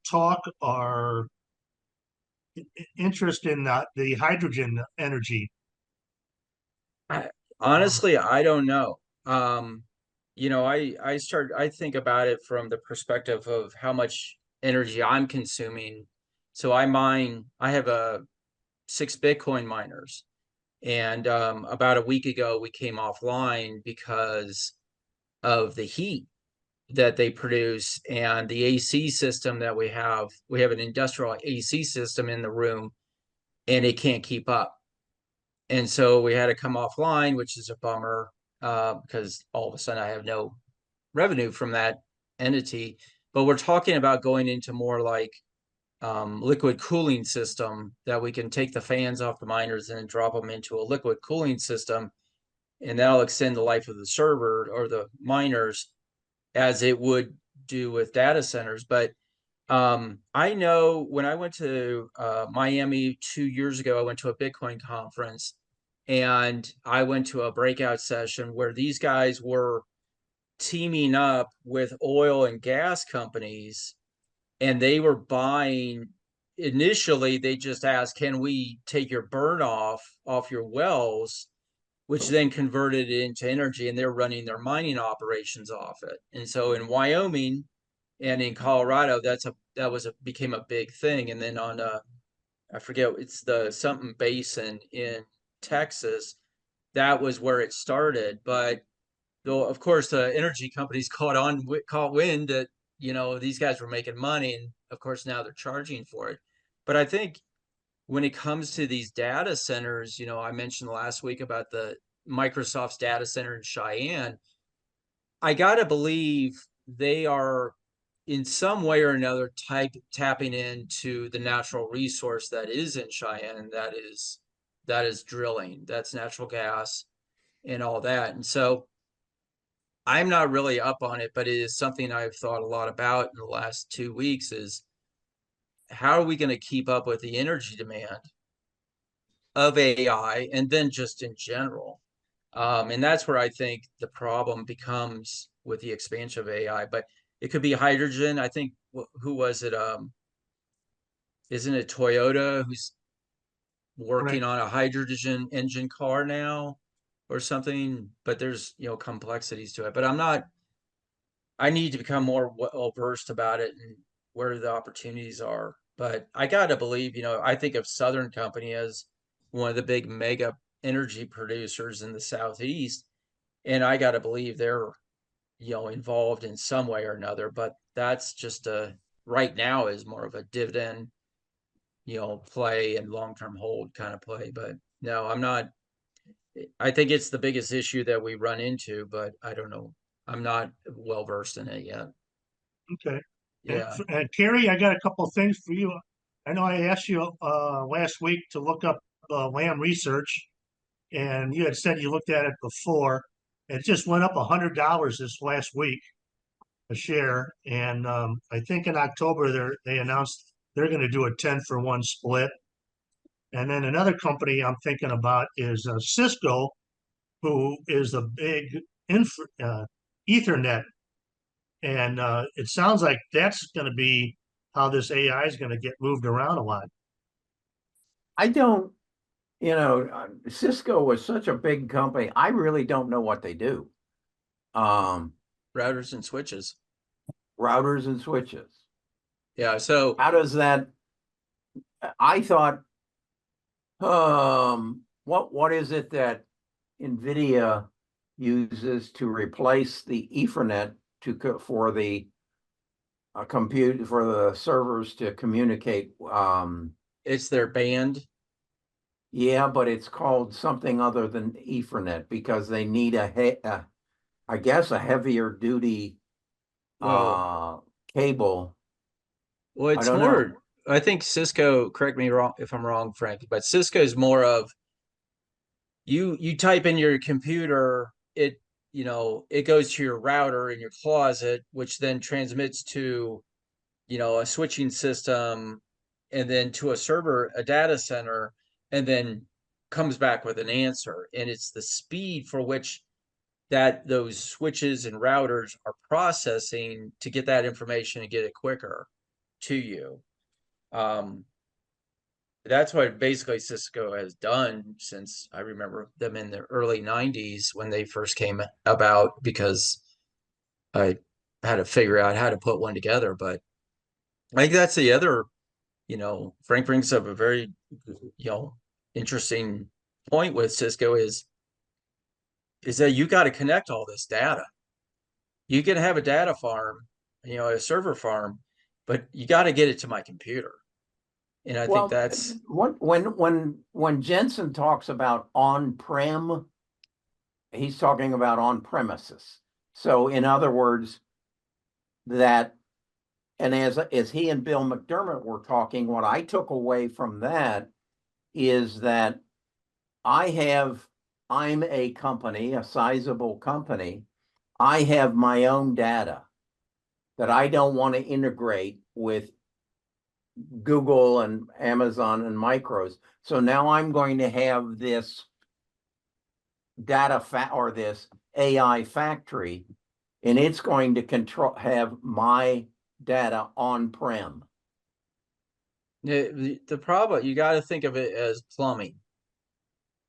talk or interest in the hydrogen energy? Honestly, I don't know. I think about it from the perspective of how much energy I'm consuming. So I have 6 Bitcoin miners. And about a week ago, we came offline because of the heat that they produce and the AC system that we have. We have an industrial AC system in the room and it can't keep up. And so we had to come offline, which is a bummer because all of a sudden I have no revenue from that entity. But we're talking about going into more like liquid cooling system that we can take the fans off the miners and then drop them into a liquid cooling system. And that'll extend the life of the server or the miners as it would do with data centers. But I know when I went to Miami 2 years ago, I went to a Bitcoin conference and I went to a breakout session where these guys were teaming up with oil and gas companies and they were buying. Initially, they just asked, can we take your burn off your wells, which then converted it into energy, and they're running their mining operations off it. And so in Wyoming and in Colorado, became a big thing. And then on I forget, it's the something basin in Texas, that was where it started. But though, of course, the energy companies caught wind that these guys were making money, and of course now they're charging for it. But I think when it comes to these data centers, I mentioned last week about the Microsoft's data center in Cheyenne. I gotta believe they are in some way or another tapping into the natural resource that is in Cheyenne, and that is drilling, that's natural gas and all that. And so I'm not really up on it, but it is something I've thought a lot about in the last 2 weeks is how are we going to keep up with the energy demand of AI and then just in general? And that's where I think the problem becomes with the expansion of AI. But it could be hydrogen. I think who was it? Isn't it Toyota who's working Right. on a hydrogen engine car now or something? But there's complexities to it. But I need to become more well versed about it and where the opportunities are. But I gotta believe, I think of Southern Company as one of the big mega energy producers in the Southeast, and I gotta believe they're involved in some way or another. But that's just right now is more of a dividend, play and long term hold kind of play. But no, I'm not. I think it's the biggest issue that we run into, but I don't know. I'm not well versed in it yet. Okay. Yeah. And Kerry, I got a couple of things for you. I know I asked you last week to look up Lamb Research, and you had said you looked at it before. It just went up $100 this last week a share, and I think in October they announced they're going to do a 10-for-1 split. And then another company I'm thinking about is Cisco, who is a big Ethernet, and it sounds like that's going to be how this AI is going to get moved around a lot. I don't, Cisco was such a big company. I really don't know what they do. Routers and switches. Routers and switches. Yeah. So How does that? I thought, what is it that NVIDIA uses to replace the Ethernet for the compute for the servers to communicate? It's their band. Yeah, but it's called something other than Ethernet because they need I guess a heavier duty Well, cable. well, I it's don't know. more, I think Cisco, correct me wrong if I'm wrong, Frank, but Cisco is more of you type in your computer, it it goes to your router in your closet, which then transmits to a switching system, and then to a server, a data center, and then comes back with an answer. And it's the speed for which that those switches and routers are processing to get that information and get it quicker to you. That's what basically Cisco has done since I remember them in the early 90s when they first came about, because I had to figure out how to put one together. But I think that's the other, Frank brings up a very, interesting point with Cisco is that you got to connect all this data. You can have a data farm, a server farm, but you got to get it to my computer. And I think Well, that's when Jensen talks about on-prem, he's talking about on premises. So in other words, that, and as he and Bill McDermott were talking, what I took away from that is that I'm a company, a sizable company. I have my own data that I don't want to integrate with Google and Amazon and Micros. So now I'm going to have this or this AI factory, and it's going to have my data on-prem. the problem. You got to think of it as plumbing.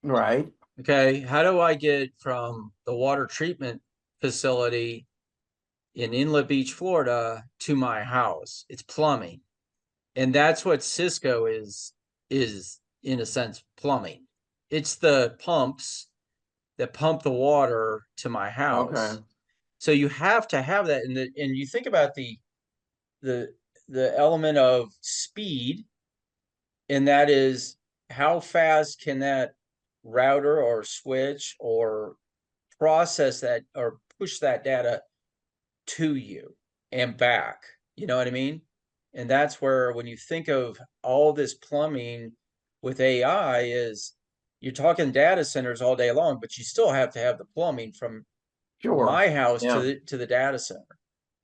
Right. Okay, how do I get from the water treatment facility in Inlet Beach, Florida, to my house? It's plumbing. And that's what Cisco is in a sense plumbing. It's the pumps that pump the water to my house. Okay. So you have to have that, and you think about the the element of speed, and that is how fast can that router or switch or process that or push that data to you and back. You know what I mean? And that's where when you think of all this plumbing with AI is you're talking data centers all day long, but you still have to have the plumbing from Sure. my house Yeah. to the data center.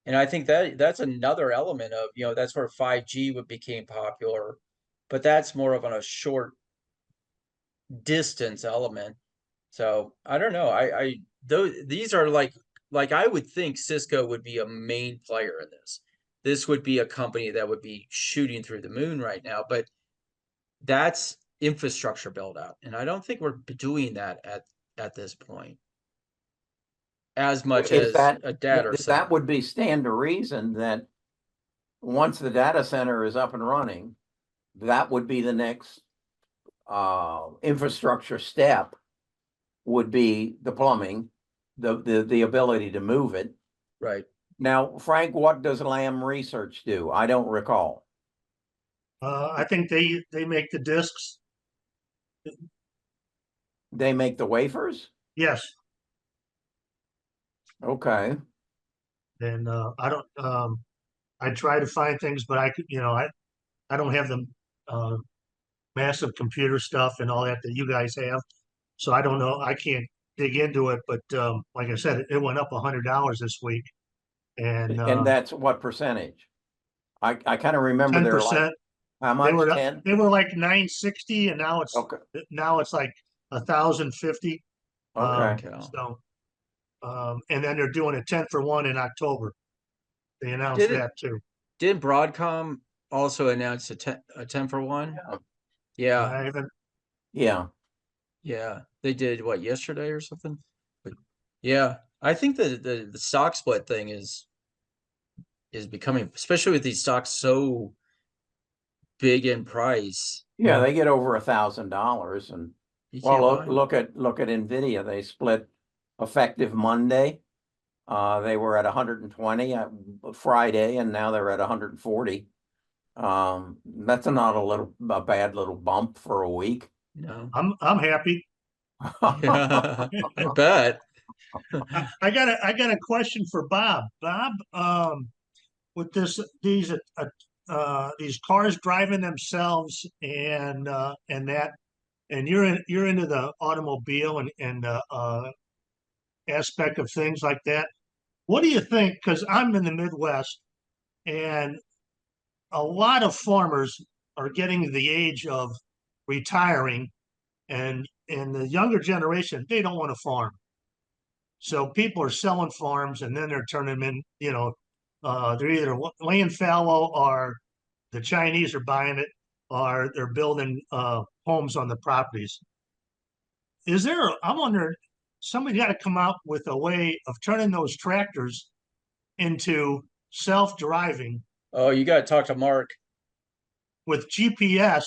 And I think that's another element of, that's where 5G would became popular, but that's more of on a short distance element. So I don't know. These are like I would think Cisco would be a main player in this. This would be a company that would be shooting through the moon right now, but that's infrastructure build out. And I don't think we're doing that at this point as much Is as a data that center. would be stand to reason that once the data center is up and running, that would be the next infrastructure step would be the plumbing, the ability to move it. Right. Now, Frank, what does Lam Research do? I don't recall. I think they make the discs. They make the wafers? Yes, Okay. and I don't. I try to find things, but I could, I don't have the uh, massive computer stuff and all that you guys have, so I don't know. I can't dig into it, but like I said, it went up $100 this week, and And that's what percentage? I kind of remember they're like, 10%. how They much? were 10? they were like 960, and Okay. now it's like 1,050. Okay. So and then they're doing a 10 for 1 in October. They announced Did it that too. did Broadcom also announce a 10 for 1? Yeah. I haven't. Yeah. Yeah. They did what, yesterday or something? But yeah, I think the stock split thing is becoming, especially with these stocks so big in price. Yeah, they get over $1,000 and You Well, can't buy 'em. look at NVIDIA. They split effective Monday. They were at 120 Friday, and now they're at 140. That's not a bad little bump for a week. No. I'm happy. Yeah, I bet. I got a question for Bob. Bob, with these cars driving themselves and that, and you're into the automobile and aspect of things like that. What do you think? Because I'm in the Midwest, and a lot of farmers are getting to the age of retiring, and the younger generation, they don't want to farm. So people are selling farms and then they're turning them in, they're either laying fallow or the Chinese are buying it or they're building homes on the properties. I'm wondering, somebody got to come out with a way of turning those tractors into self-driving Oh, you got to talk to Mark. with GPS,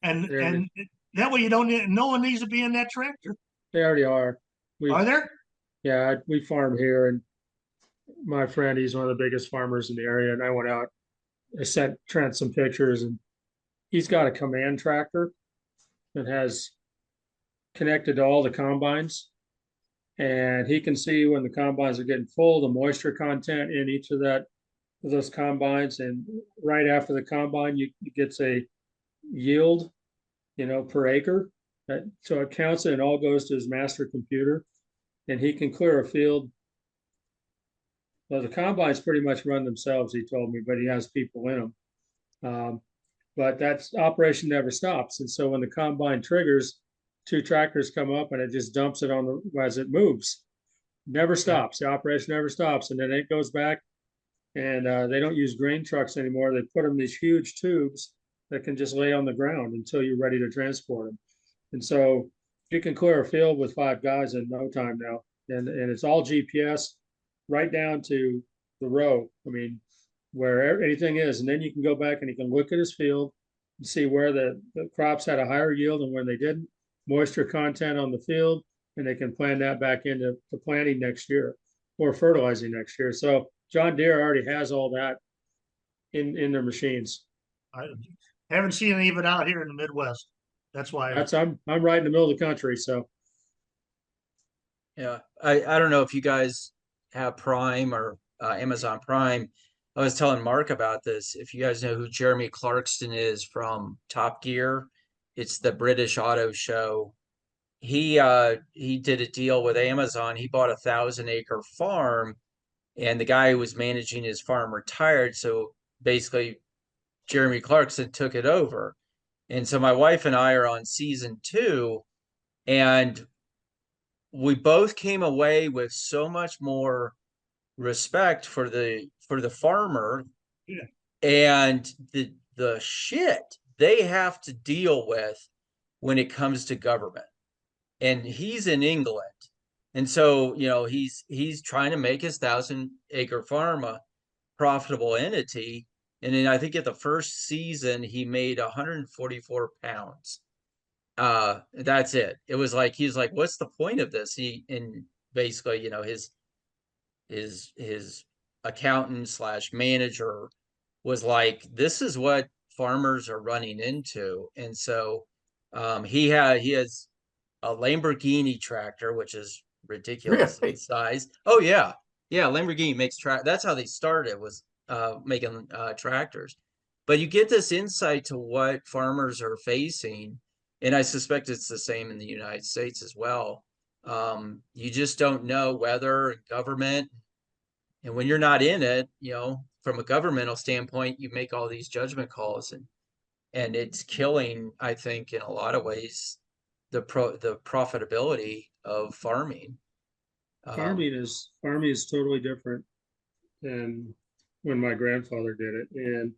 and There and that way no one needs to be in that tractor. they already are. We Are there? Yeah, we farm here, and my friend, he's one of the biggest farmers in the area, and I went out, I sent Trent some pictures, and he's got a command tractor that has connected to all the combines, and he can see when the combines are getting full, the moisture content in each of those combines, and right after the combine, you gets a yield, per acre. So it counts it and all goes to his master computer, and he can clear a field. Well, the combines pretty much run themselves, he told me, but he has people in them. But that's operation never stops. And so when the combine triggers, two tractors come up and it just dumps it as it moves. Never stops. The operation never stops. And then it goes back, and they don't use grain trucks anymore. They put them in these huge tubes that can just lay on the ground until you're ready to transport them. And so you can clear a field with 5 guys in no time now. And it's all GPS right down to the row. I mean, where anything is. And then you can go back and you can look at his field and see where the crops had a higher yield and when they didn't, moisture content on the field, and they can plan that back into planting next year or fertilizing next year. So John Deere already has all that in their machines. I haven't seen any of it out here in the Midwest. That's why. I'm right in the middle of the country, so Yeah, I don't know if you guys have Prime or Amazon Prime. I was telling Mark about this. If you guys know who Jeremy Clarkson is from Top Gear, it's the British auto show. He did a deal with Amazon. He bought a 1,000-acre farm, and the guy who was managing his farm retired. So basically, Jeremy Clarkson took it over. And so my wife and I are on season 2, and we both came away with so much more respect for the farmer. Yeah. And the shit they have to deal with when it comes to government. And he's in England, and so he's trying to make his 1,000-acre farm a profitable entity. And then I think at the first season he made 144 pounds. That's it. It was like he's like, what's the point of this? And basically, his accountant / manager was like, this is what farmers are running into. And so he has a Lamborghini tractor, which is ridiculous in size. Oh yeah. Lamborghini makes that's how they started, was making tractors. But you get this insight to what farmers are facing, and I suspect it's the same in the United States as well. You just don't know whether government, and when you're not in it, from a governmental standpoint, you make all these judgment calls, and it's killing, I think, in a lot of ways, the profitability of farming. farming is totally different than when my grandfather did it, and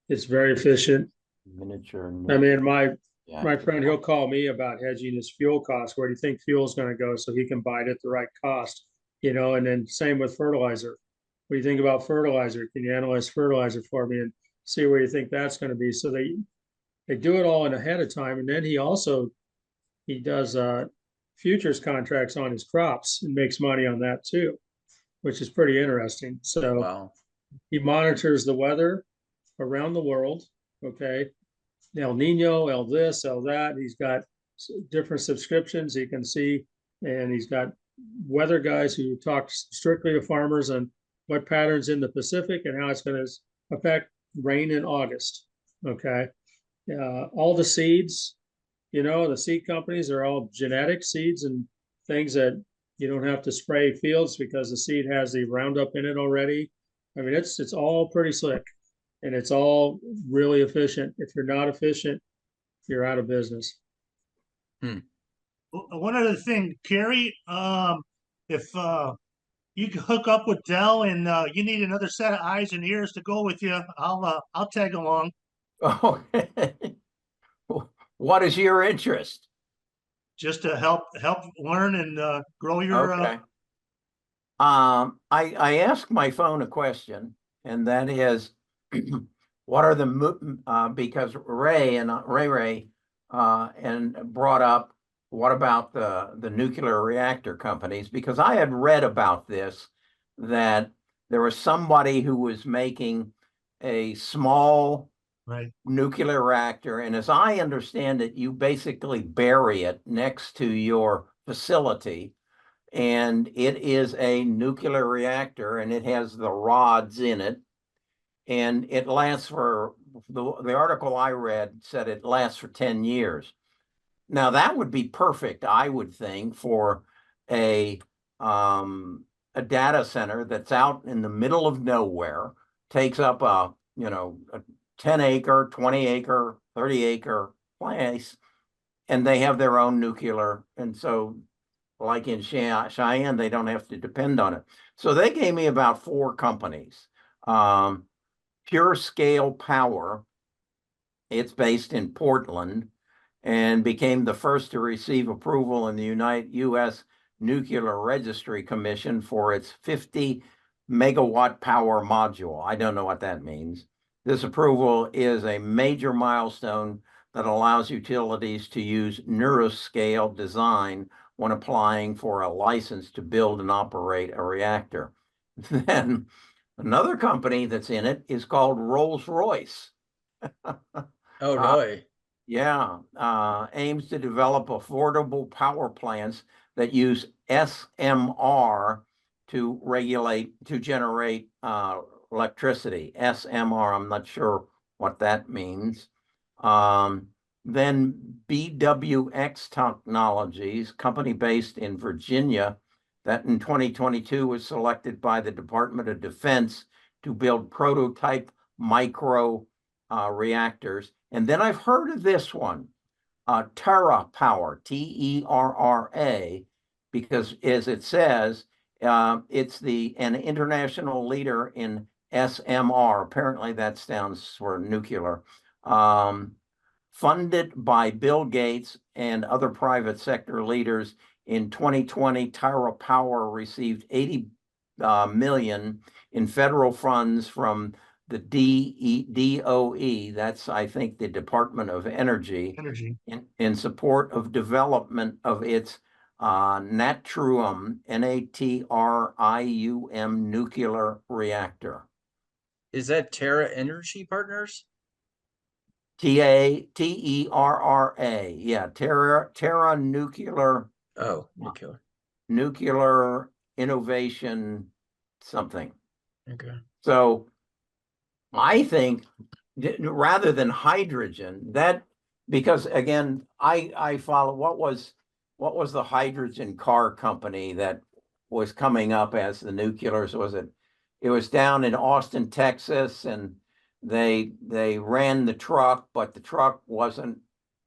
it's very efficient. Miniature. I mean, my Yeah. friend, he'll call me about hedging his fuel costs. Where do you think fuel's going to go, so he can buy it at the right cost? And then same with fertilizer. What do you think about fertilizer? Can you analyze fertilizer for me and see where you think that's going to be? So they do it all in ahead of time, and then he also he does futures contracts on his crops and makes money on that too, which is pretty interesting. So Wow. he monitors the weather around the world. Okay. El Nino, El this, El that. He's got different subscriptions he can see, and he's got weather guys who talk strictly to farmers on what patterns in the Pacific and how it's going to affect rain in August. Okay. All the seeds, the seed companies are all genetic seeds and things that you don't have to spray fields because the seed has the Roundup in it already. I mean, it's all pretty slick and it's all really efficient. If you're not efficient, you're out of business. One other thing, Kerry, if you can hook up with Dell and you need another set of eyes and ears to go with you, I'll tag along. Okay. What is your interest? Just to help learn and grow your Okay. I asked my phone a question, and that is, what are the because Ray and brought up what about the nuclear reactor companies? Because I had read about this, that there was somebody who was making a small right. nuclear reactor, and as I understand it, you basically bury it next to your facility, and it is a nuclear reactor, and it has the rods in it, and it lasts for the article I read said it lasts for 10 years. Now that would be perfect, I would think, for a data center that's out in the middle of nowhere, takes up a 10-acre, 20-acre, 30-acre place, and they have their own nuclear. And so, like in Cheyenne, they don't have to depend on it. So they gave me about 4 companies. Pure Scale Power, it's based in Portland and became the first to receive approval in the U.S. Nuclear Registry Commission for its 50 megawatt power module. I don't know what that means. This approval is a major milestone that allows utilities to use neuroscale design when applying for a license to build and operate a reactor. Then another company that's in it is called Rolls-Royce. Oh, really? Yeah, aims to develop affordable power plants that use SMR to generate electricity. SMR, I'm not sure what that means. Then BWX Technologies, company based in Virginia, that in 2022 was selected by the Department of Defense to build prototype micro reactors. And then I've heard of this one, Terra Power, Terra, because as it says, it's an international leader in SMR. Apparently that stands for nuclear. Funded by Bill Gates and other private sector leaders, in 2020, Terra Power received $80 million in federal funds from the DOE, that's, I think, the Department of Energy, in support of development of its Natrium, Natrium nuclear reactor. Is that Terra Energy Partners? Terra, yeah, Terra Nuclear. Oh, nuclear. Nuclear Innovation something. Okay. So I think rather than hydrogen, that, because again, I follow what was the hydrogen car company that was coming up as the nuclears? It was down in Austin, Texas, and they ran the truck, but the truck wasn't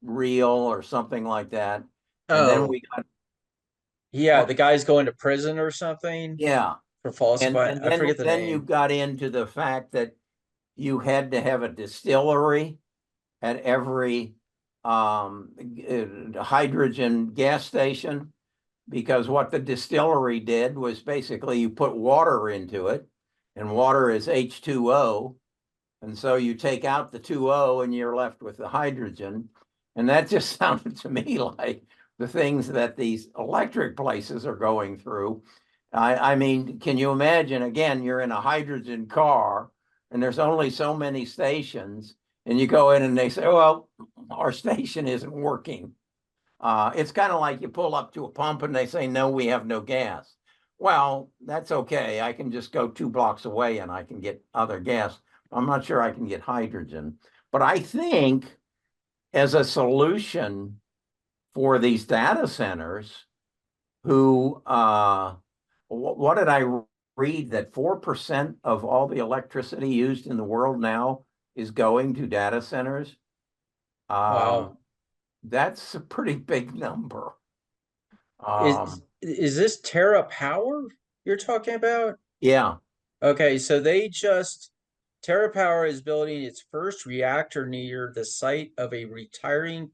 real or something like that. And then we got the guy's going to prison or something. Yeah. For falsifying. And I forget the name. you got into the fact that you had to have a distillery at every hydrogen gas station, because what the distillery did was basically you put water into it, and water is H2O. And so you take out the 2O and you're left with the hydrogen. And that just sounded to me like the things that these electric places are going through. I mean, can you imagine, again, you're in a hydrogen car and there's only so many stations, and you go in and they say, well, our station isn't working. It's kind of like you pull up to a pump and they say, no, we have no gas. Well, that's okay. I can just go 2 blocks away and I can get other gas. I'm not sure I can get hydrogen. But I think as a solution for these data centers who, what did I read? That 4% of all the electricity used in the world now is going to data centers. Wow. That's a pretty big number. Is this Terra Power you're talking about? Yeah. Okay, so Terra Power is building its first reactor near the site of a retiring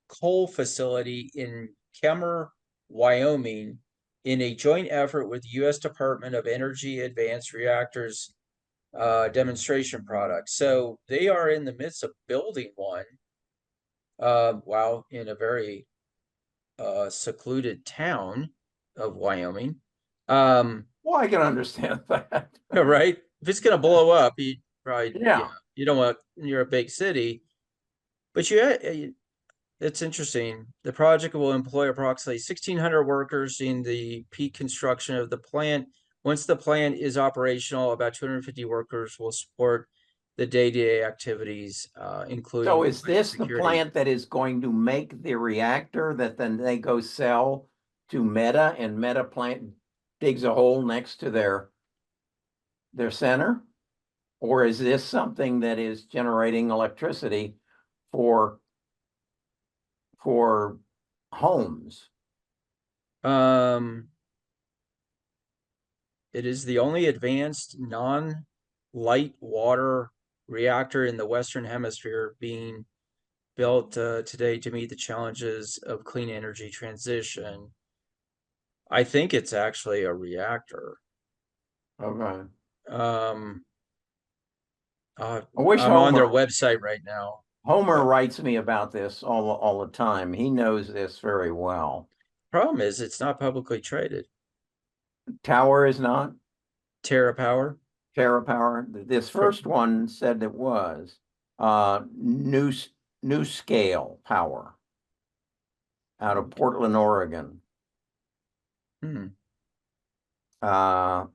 coal facility in Kemmer, Wyoming, in a joint effort with the U.S. Department of Energy Advanced Reactors demonstration product. So they are in the midst of building one. Wow, in a very secluded town of Wyoming. Well, I can understand that. Right? If it's gonna blow up, you probably Yeah. you don't want you're a big city, but it's interesting. The project will employ approximately 1,600 workers in the peak construction of the plant. Once the plant is operational, about 250 workers will support the day-to-day activities, including So is this the security. plant that is going to make the reactor that then they go sell to Meta, and Meta plant digs a hole next to their center? Or is this something that is generating electricity for homes? It is the only advanced non-light water reactor in the Western Hemisphere being built today to meet the challenges of clean energy transition. I think it's actually a reactor. Okay. Um, I wish I'm on their Homer website right now. writes me about this all the time. He knows this very well. Problem is, it's not publicly traded. Tower is not Terra Power. TerraPower. This first one said it was New Scale Power out of Portland, Oregon. Hmm. No.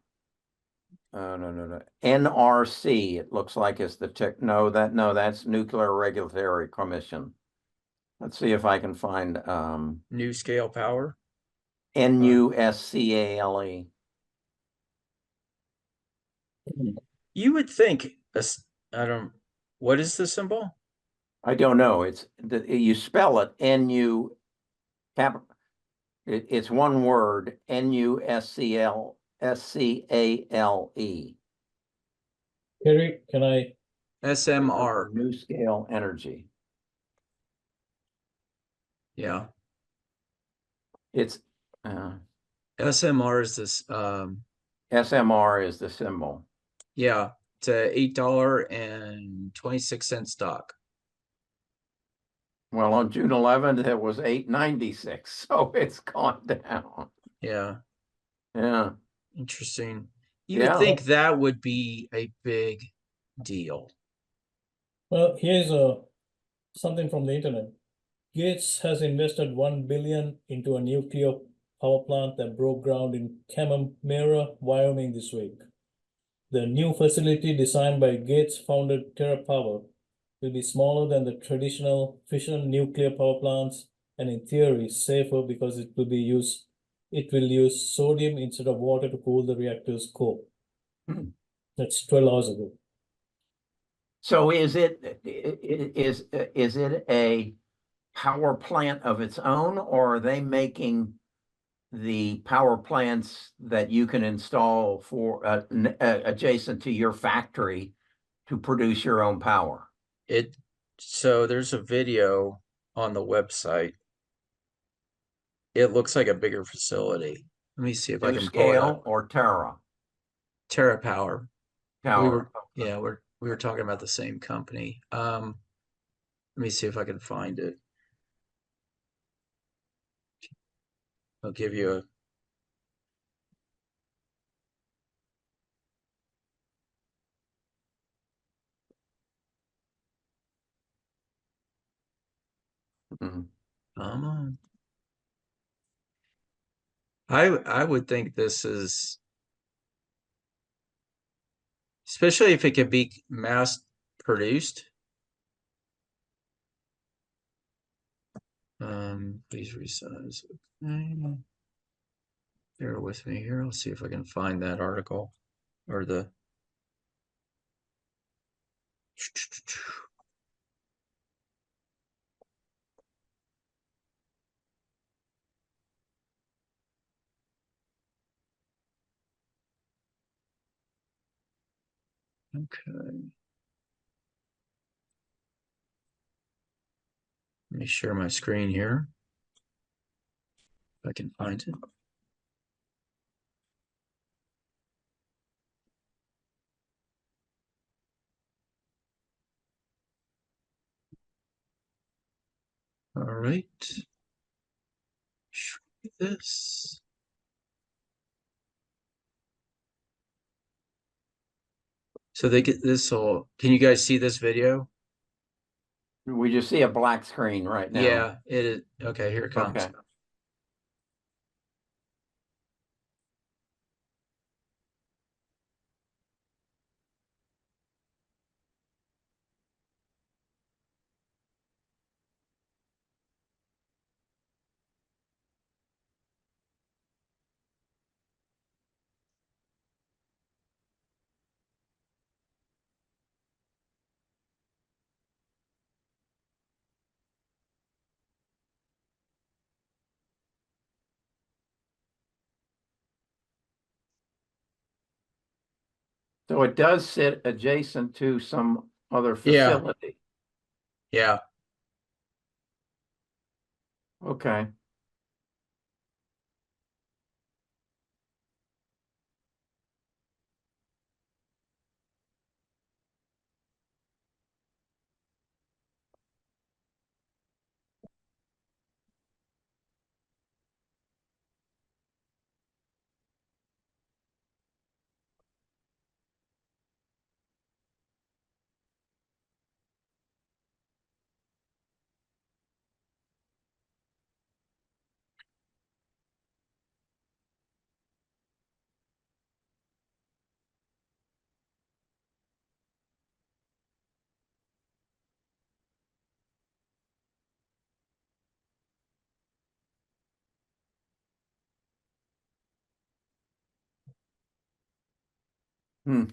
NRC, it looks like is the tech. No, that's Nuclear Regulatory Commission. Let's see if I can find New Scale Power. NUSCALE. You would think, I don't, what is the symbol? I don't know. You spell it NU cap. It's one word, NUSCALE. Kerry, can I? SMR. New Scale Energy. Yeah. It's SMR is this, SMR is the symbol. yeah, it's a $8.26 stock. Well, on June 11th, it was 8.96, so it's gone down. Yeah, Yeah. interesting. You would Yeah. think that would be a big deal. Well, here's something from the internet. Gates has invested $1 billion into a nuclear power plant that broke ground in Kemmerer, Wyoming this week. The new facility, designed by Gates-founded TerraPower, will be smaller than the traditional fission nuclear power plants, and in theory safer because it will use sodium instead of water to cool the reactor's core. That's 12 hours ago. So is it a power plant of its own, or are they making the power plants that you can install for adjacent to your factory to produce your own power? So there's a video on the website. It looks like a bigger facility. Let me see if I New can pull it Scale up. or Terra Terra Power. Power? We were talking about the same company. Let me see if I can find it. I'll give you a. Mhm. Come on. I would think this is, especially if it could be mass produced. Please resize. Okay. Bear with me here. I'll see if I can find that article or the. Okay. Let me share my screen here. If I can find it. All right. Shrink this. So they get this all. Can you guys see this video? We just see a black screen right now. Yeah, it is. Okay, here it comes. Okay. So it does sit adjacent to some other Yeah. facility. Yeah. Okay. Hmm.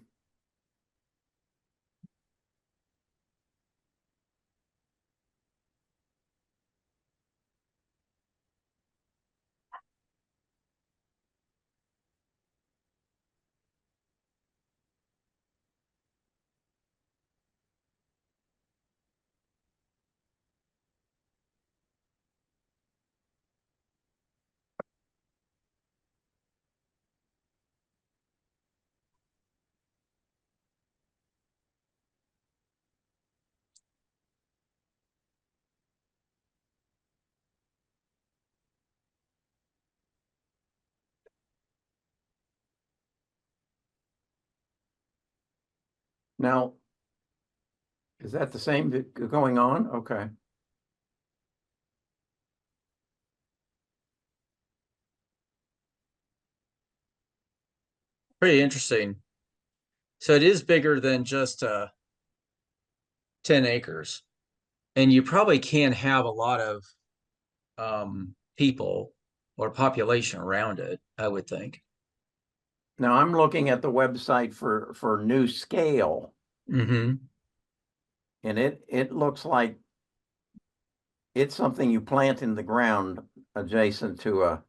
Now, is that the same going on? Okay. Pretty interesting. So it is bigger than just 10 acres. And you probably can have a lot of people or population around it, I would think. Now I'm looking at the website for new scale, Mm-hmm. and it looks like it's something you plant in the ground adjacent to a.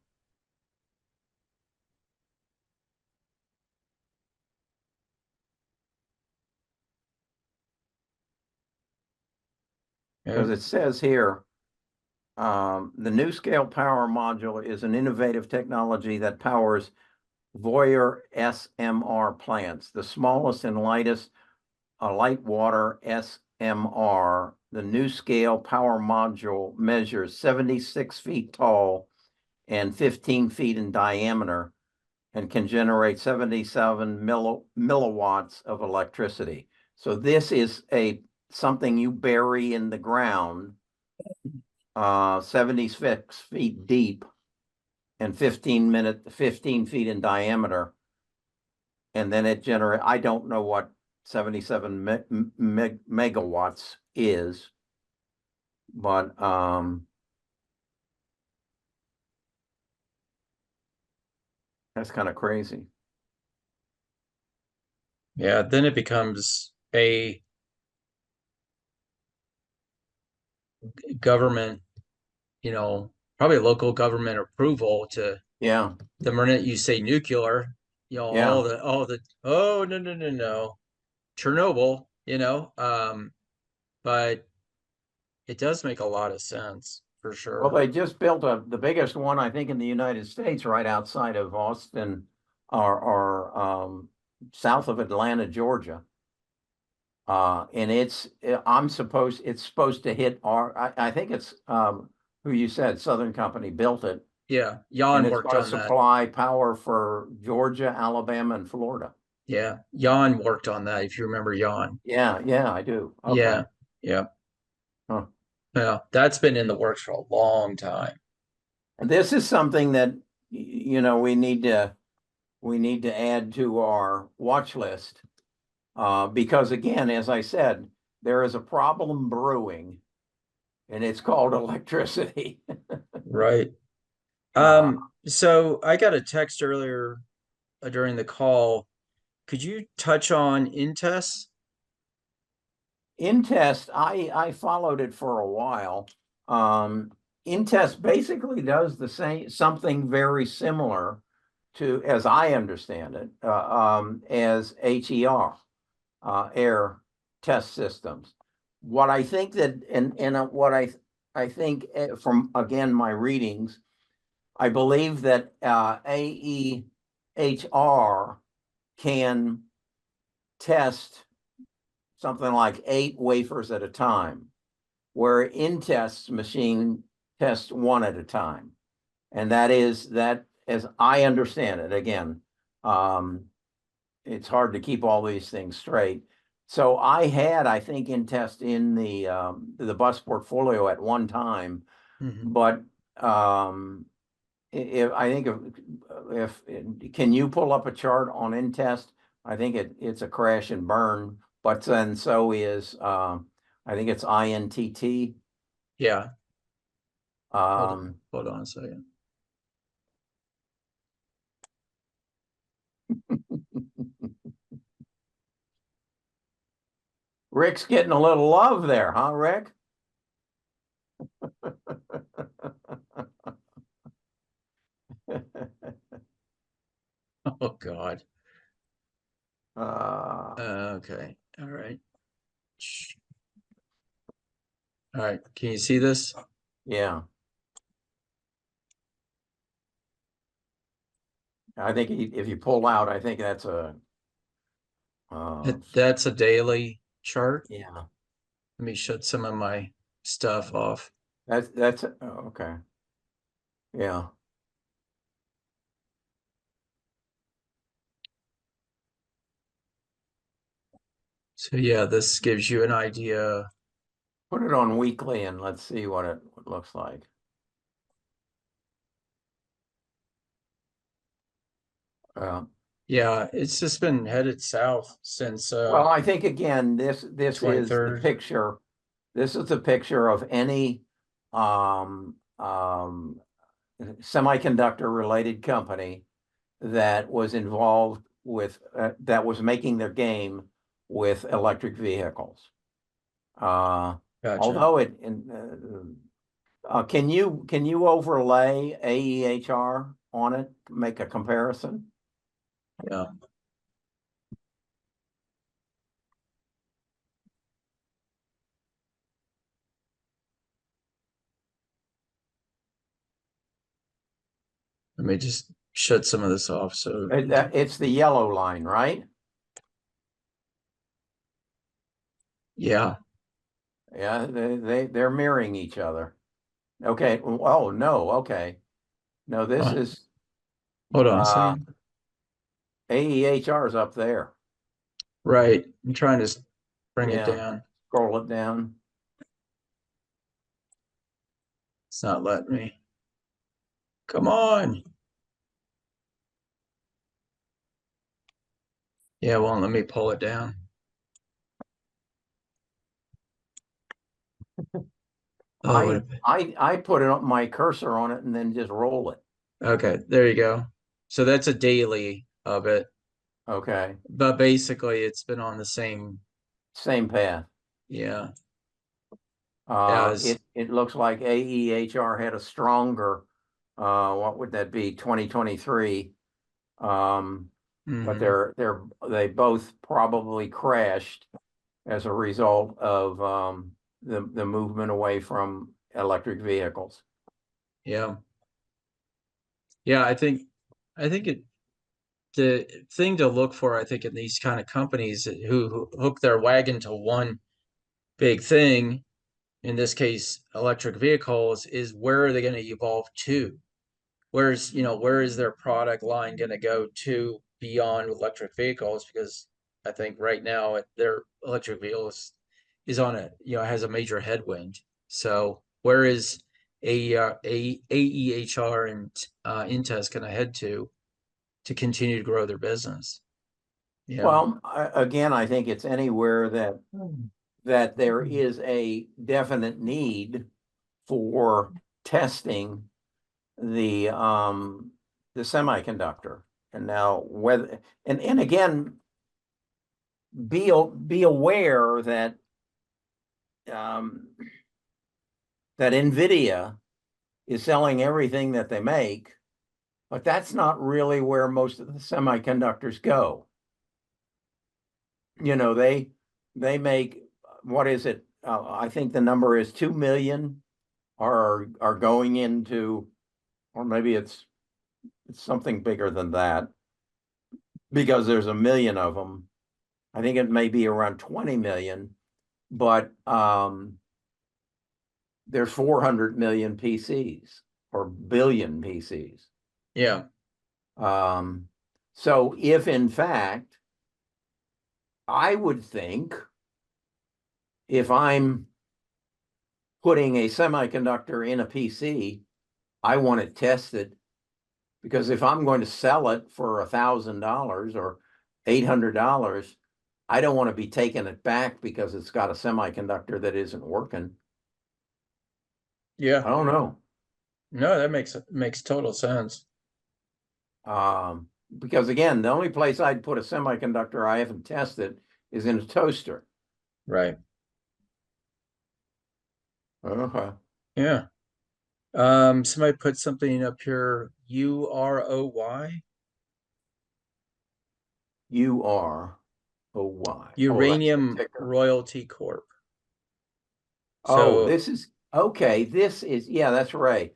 Because it says here, the new scale power module is an innovative technology that powers Voyer SMR plants, the smallest and lightest light water SMR. The new scale power module measures 76 feet tall and 15 feet in diameter and can generate 77 milliwatts of electricity. So this is something you bury in the ground, 76 feet deep and 15 feet in diameter. And then it generates, I don't know what 77 megawatts is, but that's kind of crazy. Yeah, then it becomes a government, probably local government approval to Yeah, the minute you say nuclear, Yeah. all the oh no, Chernobyl, but it does make a lot of sense for well, sure. they just built the biggest one, I think, in the United States, right outside of Austin or south of Atlanta, Georgia. And it's supposed to hit I think it's who you said, Southern Company built it, Yeah, and Jan it's worked going to on that. supply power for Georgia, Alabama, and Florida. Yeah, Jan worked on that, if you remember Jan. Yeah, I do. Okay. Yeah. Huh. Yeah, that's been in the works for a long time. And this is something that we need to add to our watch list, because again, as I said, there is a problem brewing, and it's called electricity. Right. So I got a text earlier during the call. Could you touch on Intest? Intest, I followed it for a while. Intest basically does something very similar to, as I understand it, as HER, air test systems. What I think that, and what I think from, again, my readings, I believe that AEHR can test something like 8 wafers at a time, where Intest's machine tests 1 at a time. And that, as I understand it, again, it's hard to keep all these things straight. So I think Intest in the bus portfolio at one time, but if can you pull up a chart on Intest? I think it's a crash and burn, but then so is I think it's INTT. Yeah. Um, Hold on a second. Rick's getting a little love there, huh, Rick? Oh God. Uh, Okay. All right. All right. Can you see this? yeah. I think if you pull out, I think that's That's a daily chart. yeah. Let me shut some of my stuff off. That's okay. Yeah. So yeah, this gives you an idea. Put it on weekly and let's see what it looks like. Yeah, it's just been headed south since Well, I think again, this is the 23rd. picture. This is the picture of any semiconductor related company that was involved with that was making their game with electric vehicles. Gotcha. Although can you overlay AEHR on it, make a comparison? Yeah. Let me just shut some of this off. So It's the yellow line, right? yeah. Yeah, they're mirroring each other. Okay. Oh no. Okay. No, this Huh. is Hold on a uh, second. AEHR is up there. Right. I'm trying to bring it Yeah. down. Scroll it down. It's not letting me. Come on. Yeah, it won't let me pull it down. Oh, what I put it on my cursor on it and then just roll it. okay, there you go. So that's a daily of it, Okay. but basically it's been on the same, Same path. yeah, as It looks like AEHR had a stronger, what would that be, 2023? But mhm, they both probably crashed as a result of the movement away from electric vehicles. yeah. Yeah, I think the thing to look for, I think, in these kind of companies who hook their wagon to one big thing, in this case, electric vehicles, is where are they going to evolve to? Where is their product line going to go to beyond electric vehicles? Because I think right now their electric vehicles is on has a major headwind. So where is AEHR and Intes going to head to continue to grow their business? Yeah. Well, again, I think it's anywhere that there is a definite need for testing the semiconductor. And now whether and again, be aware that that NVIDIA is selling everything that they make, but that's not really where most of the semiconductors go. You know, they make, what is it? I think the number is 2 million are going into, or maybe it's something bigger than that, because there's a million of them. I think it may be around 20 million, but there's 400 million PCs or billion PCs. Yeah. So if in fact, I would think if I'm putting a semiconductor in a PC, I want it tested, because if I'm going to sell it for $1,000 or $800, I don't want to be taking it back because it's got a semiconductor that isn't working. I Yeah. don't know. No, that makes total sense. Because again, the only place I'd put a semiconductor I haven't tested is in a toaster. Right. Okay. Yeah. Somebody put something up here, UROY, UROY. Uranium That's the ticker. Royalty Corp. Oh, So this is okay. This is, yeah, that's right.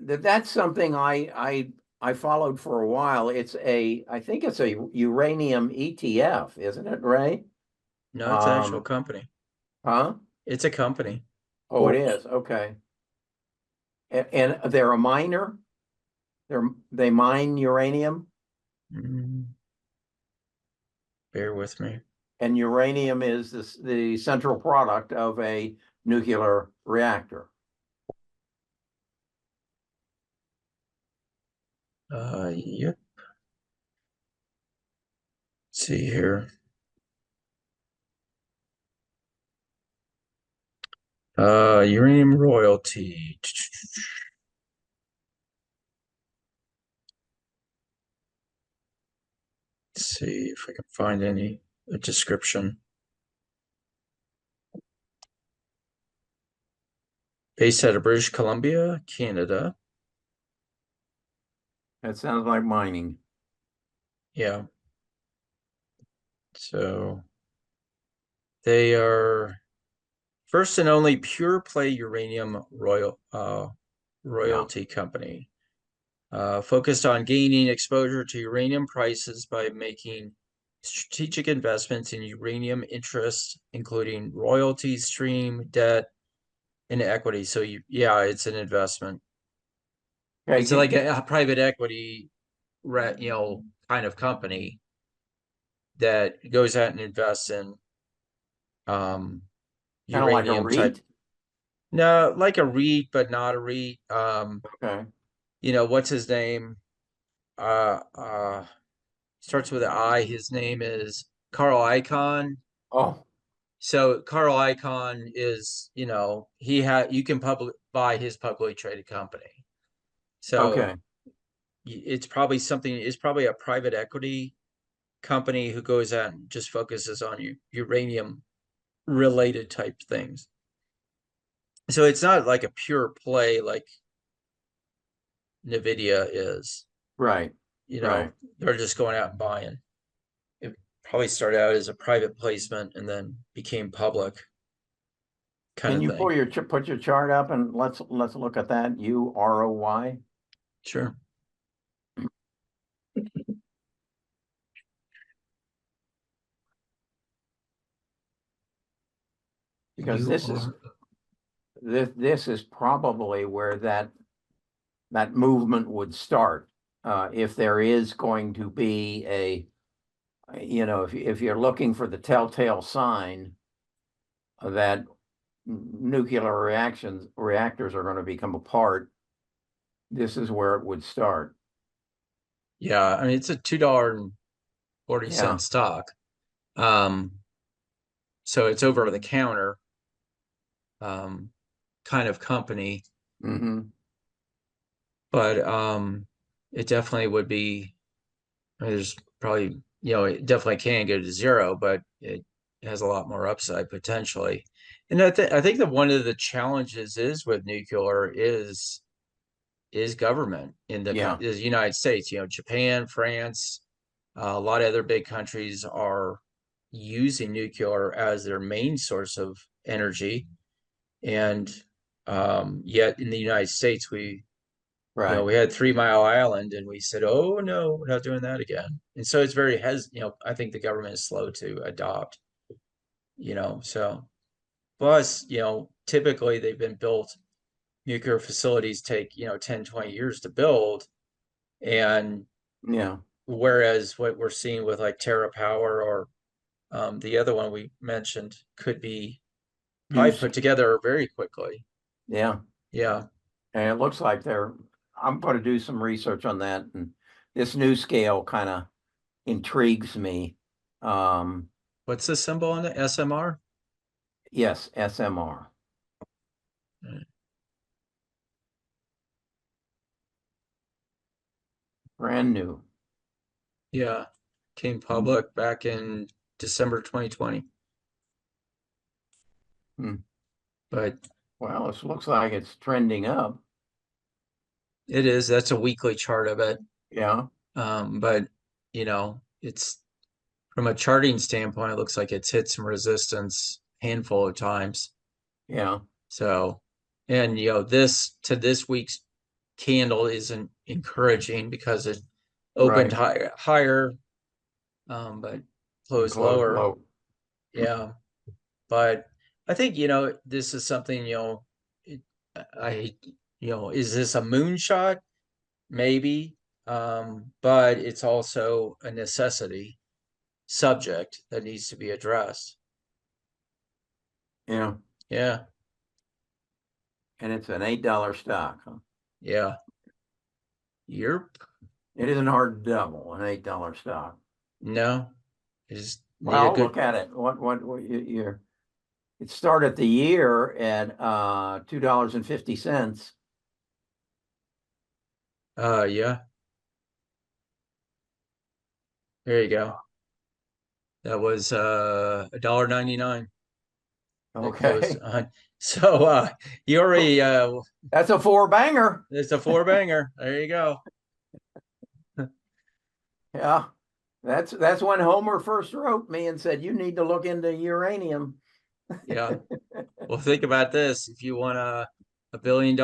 That's something I followed for a while. I think it's a uranium ETF, isn't it, Ray? no, it's an actual company. Huh? It's a company. Oh, it is. Okay. And they're a miner. They mine uranium, Mm, bear with me. and uranium is the central product of a nuclear reactor. Yep. Let's see here. Uranium royalty. Let's see if I can find a description. Based out of British Columbia, Canada. That sounds like mining. Yeah. So they are first and only pure play uranium royalty company. Focused on gaining exposure to uranium prices by making strategic investments in uranium interests, including royalty stream, debt, and equity. So yeah, it's an investment. Okay, It's like a private equity, kind of company that goes out and invests in kind of like a uranium type. REIT. No, like a REIT, but not a REIT. Okay. What's his name? Starts with an I. His name is Carl Icahn. Oh, So Carl Icahn is, you can buy his publicly traded company. okay. So it's probably a private equity company who goes out and just focuses on uranium related type things. So it's not like a pure play like Nvidia is. Right. Right. They're just going out and buying. It probably started out as a private placement and then became public kind Can of you thing. put your chart up and let's look at that? UROY. Sure. Because this is probably where that movement would start. If there is going to be if you're looking for the telltale sign that nuclear reactors are going to become apart, this is where it would start. Yeah, I mean it's a $2.40 Yeah. stock. So it's over the counter kind of company. Mm-hmm. But it definitely would be, there's probably, it definitely can go to zero, but it has a lot more upside potentially. And I think that one of the challenges is with nuclear is government in the Yeah. United States. Japan, France, a lot of other big countries are using nuclear as their main source of energy, and yet in the United States Right. we had 3 Mile Island and we said, oh no, we're not doing that again. And so it's very I think the government is slow to adopt, so plus, typically they've been built, nuclear facilities take, 10, 20 years to build. And Yeah. whereas what we're seeing with like TerraPower or the other one we mentioned could be probably put together very quickly. Yeah. Yeah. And it looks like I'm going to do some research on that. And this new scale kind of intrigues me. What's the symbol on it? SMR? Yes, SMR. Brand new. Yeah. Came public back in December 2020. But Well, it looks like it's trending up. it is, that's a weekly chart of it. Yeah. But it's from a charting standpoint, it looks like it's hit some resistance handful of times. Yeah. So, and this week's candle isn't encouraging because it opened higher, but closed lower. Low. Yeah. But I think, this is something, is this a moonshot? Maybe. But it's also a necessity subject that needs to be addressed. Yeah. Yeah. And it's an $8 stock. Huh? Yeah. Yep. It isn't hard to double an $8 stock. No. Just need Well, a good look at it. What you're it started the year at $2.50. Yeah. There you go. That was $1.99. Okay. So you already That's a four banger. it's a four banger. There you go. Yeah. That's when Homer first wrote me and said, you need to look into uranium. Yeah. Well, think about this. If you want a $1 billion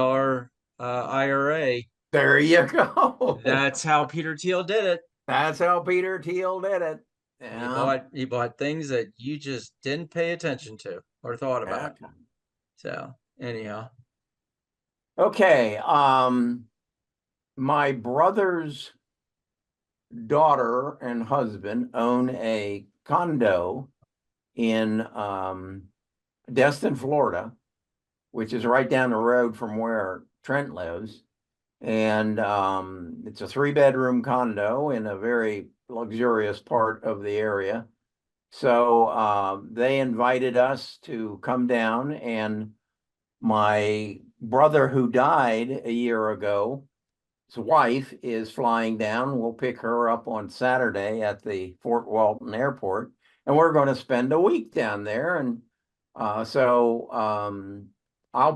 IRA, There you go. that's how Peter Thiel did it. That's how Peter Thiel did it. Yeah. He bought things that you just didn't pay attention to or thought about. Yeah. So anyhow. Okay. my brother's daughter and husband own a condo in Destin, Florida, which is right down the road from where Trent lives. And it's a 3-bedroom condo in a very luxurious part of the area. So they invited us to come down, and my brother who died a year ago, his wife is flying down. We'll pick her up on Saturday at the Fort Walton Airport, and we're going to spend a week down there. And I'll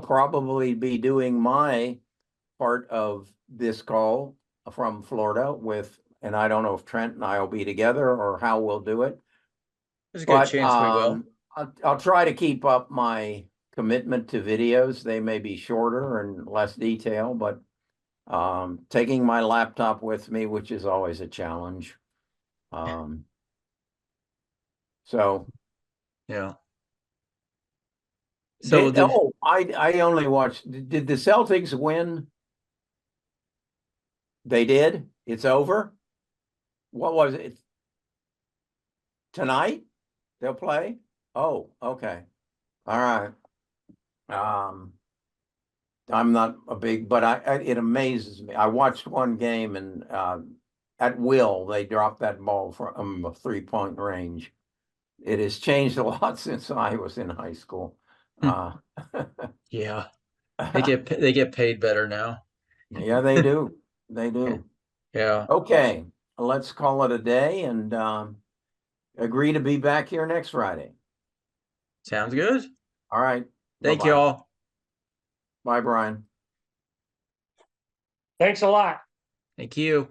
probably be doing my part of this call from Florida and I don't know if Trent and I will be together or how we'll do it. There's a good chance we will. I'll try to keep up my commitment to videos. They may be shorter and less detail, but taking my laptop with me, which is always a challenge. So Yeah. So I only watched. Did the Celtics win? They did. It's over. What was it? Tonight they'll play? Oh, okay. All right. I'm not a big, but it amazes me. I watched one game, and at will they dropped that ball from a 3-point range. It has changed a lot since I was in high school. Yeah, they get paid better now. Yeah, they do. They do. Yeah. Okay, let's call it a day and agree to be back here next Friday. Sounds good. All right. Thank you all. Bye, Brian. Thanks a lot. Thank you.